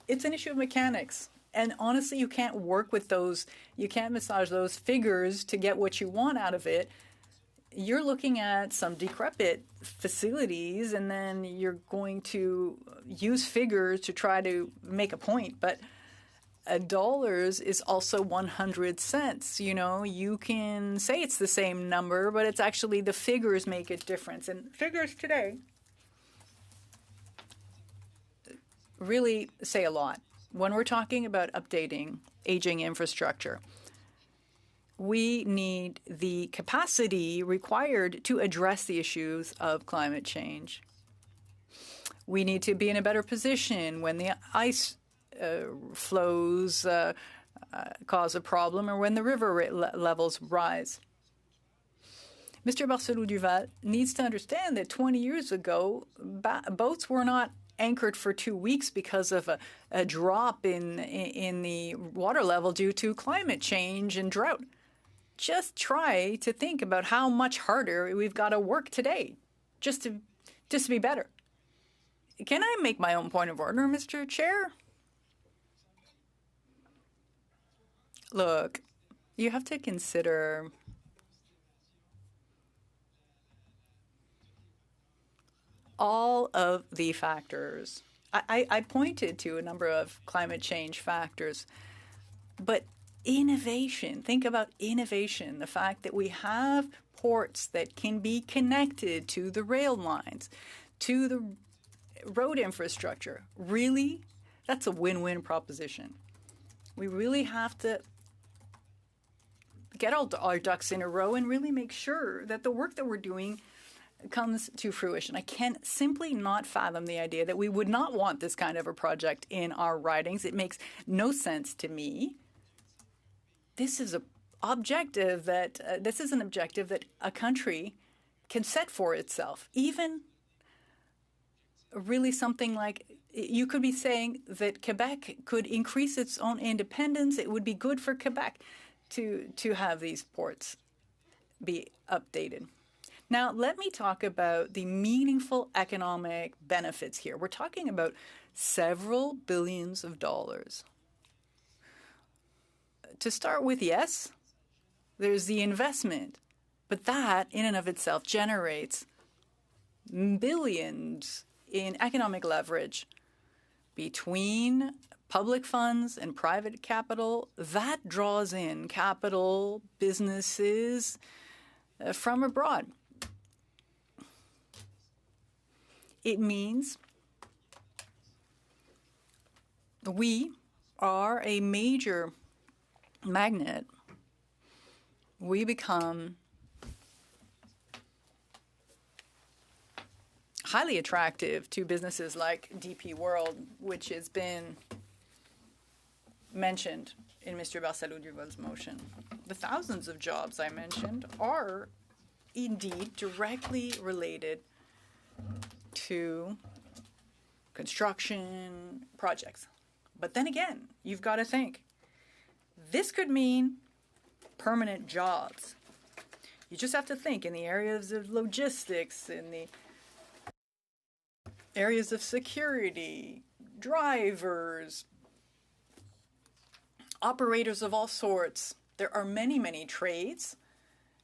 It's an issue of mechanics. And honestly, you can't work with those, you can't massage those figures to get what you want out of it. You're looking at some decrepit facilities, and then you're going to use figures to try to make a point. But dollars is also 100 cents. You know, you can say it's the same number, but it's actually the figures make a difference. And figures today really say a lot. When we're talking about updating aging infrastructure, we need the capacity required to address the issues of climate change. We need to be in a better position when the ice flows cause a problem or when the river levels rise. Mr. Barcelou-Duval needs to understand that 20 years ago, boats were not anchored for 2 weeks because of a drop in the water level due to climate change and drought. Just try to think about how much harder we've got to work today just to be better. Can I make my own point of order, Mr. Chair? Look, you have to consider all of the factors. I pointed to a number of climate change factors, but innovation, think about innovation, the fact that we have ports that can be connected to the rail lines, to the road infrastructure. Really, that's a win-win proposition. We really have to get all our ducks in a row and really make sure that the work that we're doing comes to fruition. I can simply not fathom the idea that we would not want this kind of a project in our ridings. It makes no sense to me. This is an objective that a country can set for itself. Even really something like, you could be saying that Quebec could increase its own independence. It would be good for Quebec to have these ports be updated. Now, let me talk about the meaningful economic benefits here. We're talking about several billions of dollars. To start with, yes, there's the investment, but that in and of itself generates billions in economic leverage between public funds and private capital. That draws in capital, businesses from abroad. It means we are a major magnet. We become highly attractive to businesses like DP World, which has been mentioned in Mr. Barcelou-Duval's motion. The thousands of jobs I mentioned are indeed directly related to construction projects. But then again, you've got to think, this could mean permanent jobs. You just have to think in the areas of logistics, in the areas of security, drivers, operators of all sorts. There are many, many trades.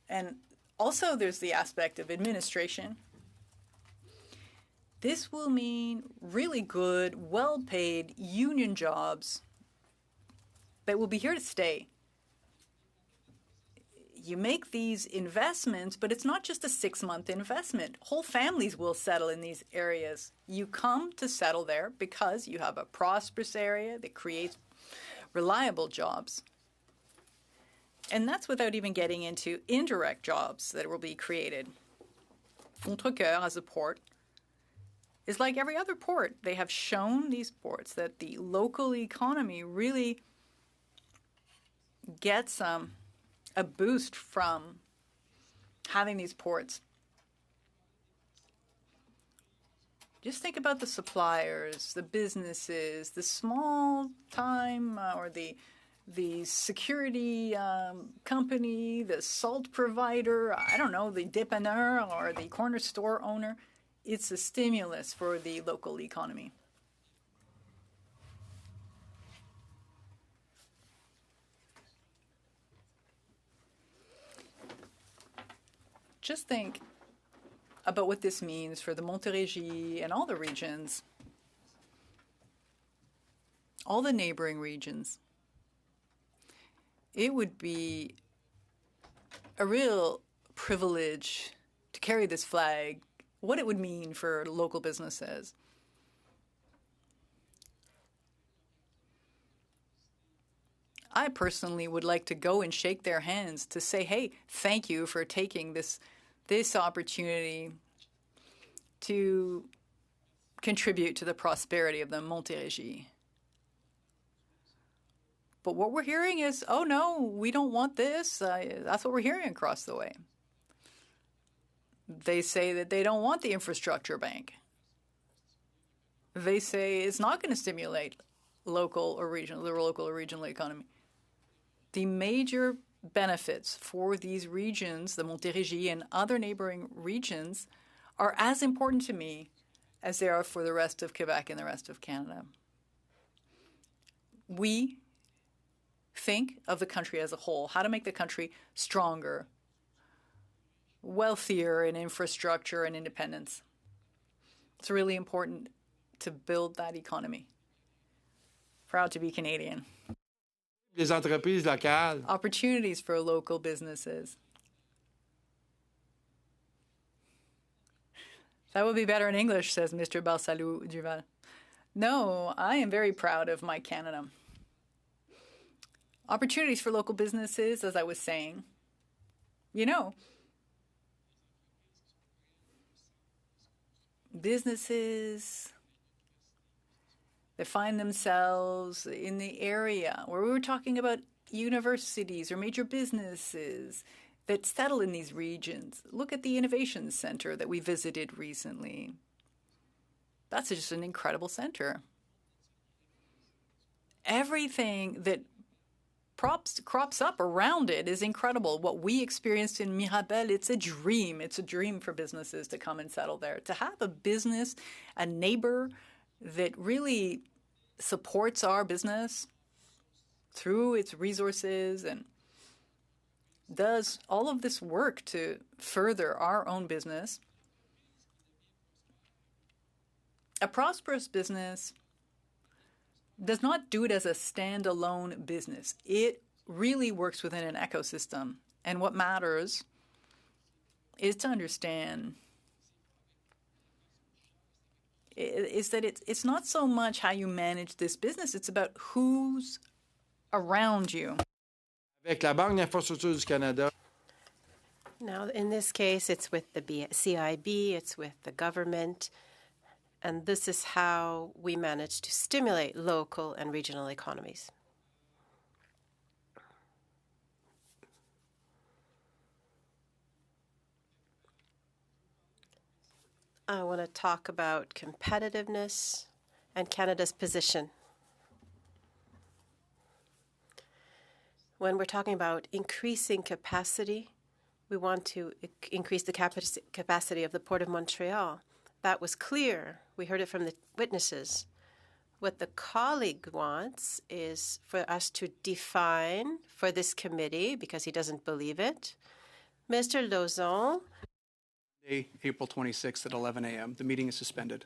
And also there's the aspect of administration. This will mean really good, well-paid union jobs that will be here to stay. You make these investments, but it's not just a 6-month investment. Whole families will settle in these areas. You come to settle there because you have a prosperous area that creates reliable jobs. And that's without even getting into indirect jobs that will be created. Contrecoeur, as a port, is like every other port. They have shown, these ports, that the local economy really gets a boost from having these ports. Just think about the suppliers, the businesses, the small time or the security company, the salt provider, I don't know, the dépanneur or the corner store owner. It's a stimulus for the local economy. Just think about what this means for the Montérégie and all the regions, all the neighboring regions. It would be a real privilege to carry this flag, what it would mean for local businesses. I personally would like to go and shake their hands to say, hey, thank you for taking this opportunity to contribute to the prosperity of the Montérégie. But what we're hearing is, oh no, we don't want this. That's what we're hearing across the way. They say that they don't want the infrastructure bank. They say it's not going to stimulate the local or regional economy. The major benefits for these regions, the Montérégie and other neighboring regions, are as important to me as they are for the rest of Quebec and the rest of Canada. We think of the country as a whole, how to make the country stronger, wealthier in infrastructure and independence. It's really important to build that economy. Proud to be Canadian. Les entreprises locales. Opportunities for local businesses. That would be better in English, says Mr. Barsalou Duval. No, I am very proud of my Canada. Opportunities for local businesses, as I was saying. You know, businesses that find themselves in the area where we were talking about universities or major businesses that settle in these regions. Look at the Innovation Center that we visited recently. That's just an incredible center. Everything that crops up around it is incredible. What we experienced in Mirabel, it's a dream. It's a dream for businesses to come and settle there. To have a business, a neighbor that really supports our business through its resources and does all of this work to further our own business. A prosperous business does not do it as a standalone business. It really works within an ecosystem. And what matters is to understand is that it's not so much how you manage this business, it's about who's around you. Avec la Banque d'Infrastructure du Canada. Now, in this case, it's with the CIB, it's with the government, and this is how we manage to stimulate local and regional economies. I want to talk about competitiveness and Canada's position. When we're talking about increasing capacity, we want to increase the capacity of the Port of Montreal. That was clear. We heard it from the witnesses. What the colleague wants is for us to define for this committee, because he doesn't believe it. Mr. Lauzon. April 26th at 11 a.m. The meeting is suspended.